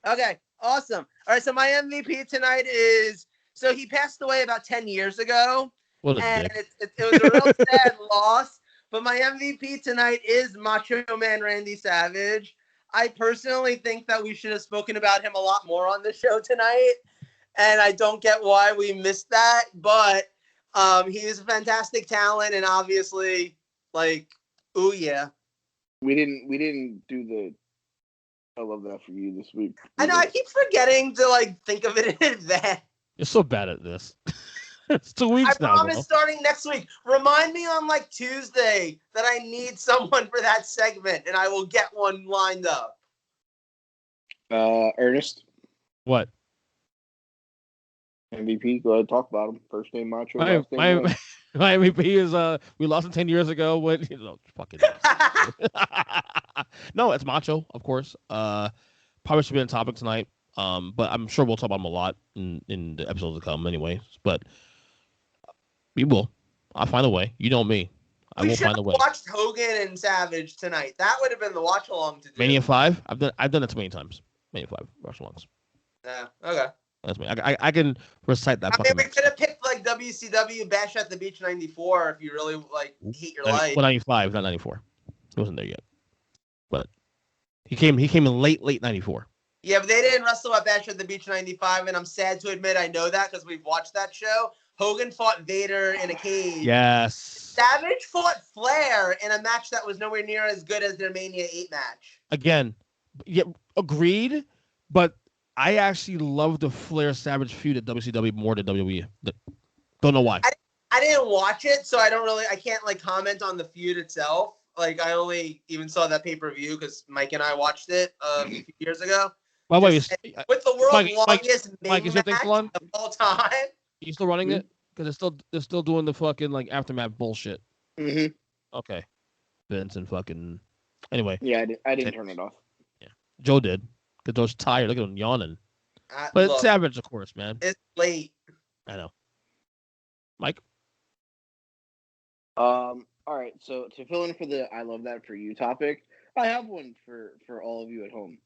Okay, awesome. All right, so my MVP tonight is, so he passed away about 10 years ago, and it was a real sad loss. But my MVP tonight is Macho Man Randy Savage. I personally think that we should have spoken about him a lot more on the show tonight, and I don't get why we missed that. But he is a fantastic talent, and obviously, like, ooh yeah. We didn't do the I love that for you this week. I know, I keep forgetting to like think of it in advance. You're so bad at this. It's 2 weeks now. I promise starting next week. Remind me on like Tuesday that I need someone for that segment, and I will get one lined up. Ernest. What? MVP. Go ahead, talk about him. First name Macho. My MVP is we lost him 10 years ago. What? Fucking. No, it's Macho, of course. Probably should be on topic tonight. But I'm sure we'll talk about him a lot in the episodes to come, anyways. But we will. I'll find a way. You know me. I will find a way. We watched Hogan and Savage tonight. That would have been the watch along to do. Mania 5. I've done it too many times. Mania 5 watch alongs. Yeah. Okay. That's me. I can recite that. I mean, we could have picked like WCW Bash at the Beach '94 if you really like hate your life. Well, 95, not 94. He wasn't there yet. But he came in late 94. Yeah, but they didn't wrestle at Bash at the Beach '95, and I'm sad to admit I know that because we've watched that show. Hogan fought Vader in a cage. Yes. Savage fought Flair in a match that was nowhere near as good as their Mania 8 match. Again, Yeah, agreed. But I actually love the Flair Savage feud at WCW more than WWE. Don't know why. I didn't watch it, so I can't like comment on the feud itself. Like I only even saw that pay-per-view because Mike and I watched it a few years ago. By the way, With the world's longest Mike, is your thing match still on? of all time. You still running it? Because they're still doing the fucking like aftermath bullshit. Mm-hmm. Okay. Vince and fucking. Anyway. Yeah, I didn't turn it off. Yeah, Joe did. Because Joe's tired. Look at him yawning. But it's Savage, of course, man. It's late. I know. Mike. All right. So to fill in for the "I love that for you" topic, I have one for all of you at home.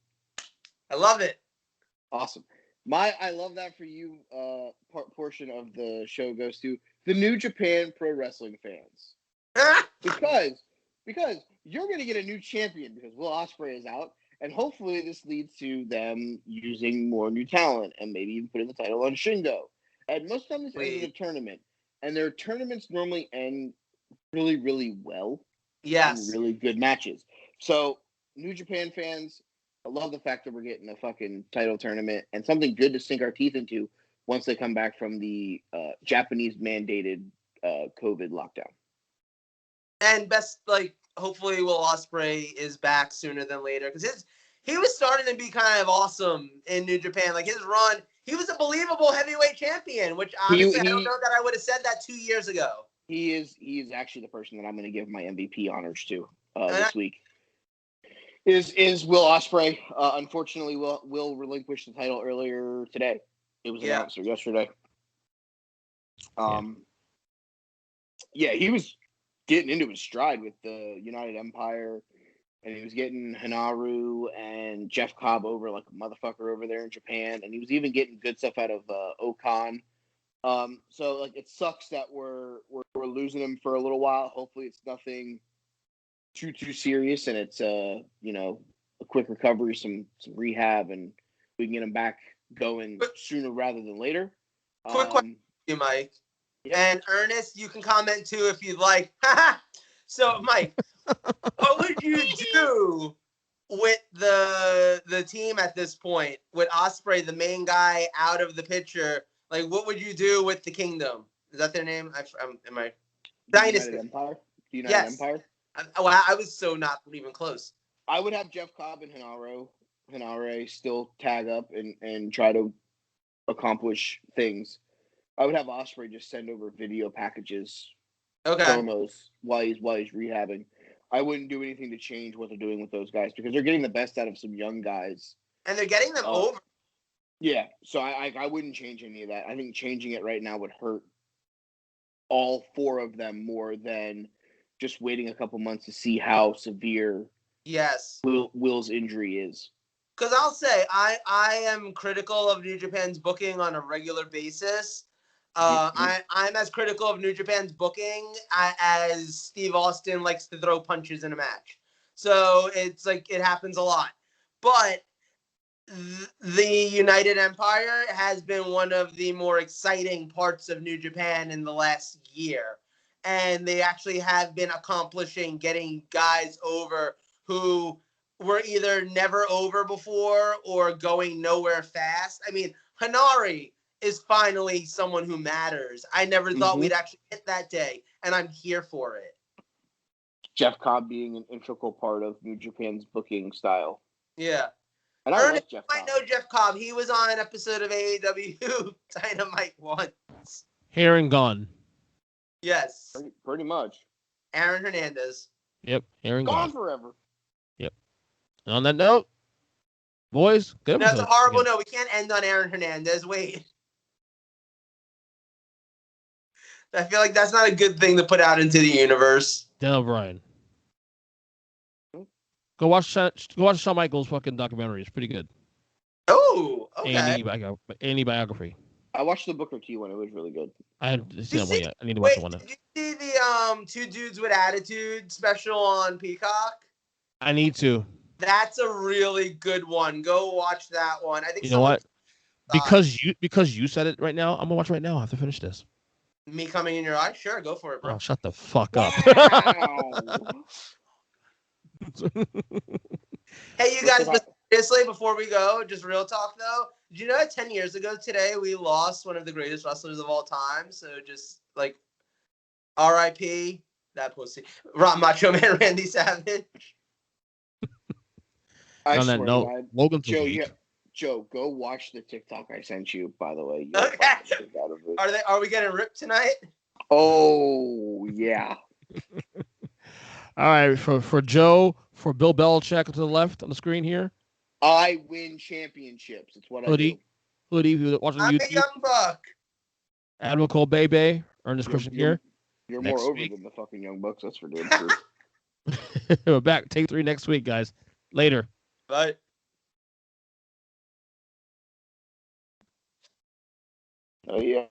I love it. Awesome. My "I love that for you" portion of the show goes to the New Japan Pro Wrestling fans because you're going to get a new champion because Will Osprey is out, and hopefully this leads to them using more new talent and maybe even putting the title on Shingo. And most of the time, this ends in a tournament, and their tournaments normally end really, really well. Yes. And really good matches. So, New Japan fans, I love the fact that we're getting a fucking title tournament and something good to sink our teeth into once they come back from the Japanese mandated COVID lockdown. And hopefully Will Osprey is back sooner than later because he was starting to be kind of awesome in New Japan. Like his run, he was a believable heavyweight champion, which honestly I don't know that I would have said that 2 years ago. He is actually the person that I'm going to give my MVP honors to this week. Is Will Osprey. Unfortunately, Will relinquish the title earlier today. It was announced yesterday. He was getting into his stride with the United Empire, and he was getting Hanaru and Jeff Cobb over like a motherfucker over there in Japan, and he was even getting good stuff out of Okan. So like it sucks that we're losing him for a little while. Hopefully it's nothing too serious, and it's a quick recovery, some rehab, and we can get him back going sooner rather than later. Quick question, Mike. Yep. And Ernest, you can comment too if you'd like. So, Mike, what would you do with the team at this point with Osprey, the main guy, out of the picture? Like, what would you do with the Kingdom? Is that their name? Am I Dynasty? Empire. United Empire. I was so not even close. I would have Jeff Cobb and Hanare still tag up and try to accomplish things. I would have Osprey just send over video packages, promos while he's rehabbing. I wouldn't do anything to change what they're doing with those guys because they're getting the best out of some young guys. And they're getting them over. Yeah, so I wouldn't change any of that. I think changing it right now would hurt all four of them more than just waiting a couple months to see how severe Will's injury is. Because I'll say I am critical of New Japan's booking on a regular basis. I'm as critical of New Japan's booking as Steve Austin likes to throw punches in a match. So it's like it happens a lot. But the United Empire has been one of the more exciting parts of New Japan in the last year. And they actually have been accomplishing getting guys over who were either never over before or going nowhere fast. I mean, Hanari is finally someone who matters. I never thought we'd actually hit that day, and I'm here for it. Jeff Cobb being an integral part of New Japan's booking style. Yeah. And I like Jeff Cobb. I know Jeff Cobb. He was on an episode of AEW Dynamite once. Hair and gone. Yes. Pretty much. Aaron Hernandez. Yep. Hair and gone. Forever. Yep. And on that note, boys, good episode. That's a horrible note. We can't end on Aaron Hernandez. Wait. I feel like that's not a good thing to put out into the universe. Dan O'Brien. Go watch Shawn Michaels' fucking documentary. It's pretty good. Oh, okay. Any biography. I watched the Booker T one. It was really good. I haven't seen that one yet. I need to watch the one. Did you see the Two Dudes with Attitude special on Peacock? I need to. That's a really good one. Go watch that one. I think. You know what? Because you said it right now, I'm gonna watch it right now. I have to finish this. Me coming in your eye? Sure, go for it, bro. Oh, shut the fuck up. Hey, you guys, Seriously, before we go, just real talk though. Did you know that 10 years ago today we lost one of the greatest wrestlers of all time? So just like R.I.P. that pussy. Macho Man Randy Savage. I On swear that to note, God, Logan's Joe, weak. Joe, go watch the TikTok I sent you. By the way, Okay. out of it. Are we getting ripped tonight? Oh yeah. All right, for Joe, for Bill Belichick to the left on the screen here. I win championships. It's what I do. Hoodie, who's watching I'm YouTube. a young buck. Admiral Cole Bebe, Ernest Christian here. You're Next more over week. than the fucking Young Bucks. That's for damn sure. We're back. Take 3 next week, guys. Later. Bye. Oh yeah.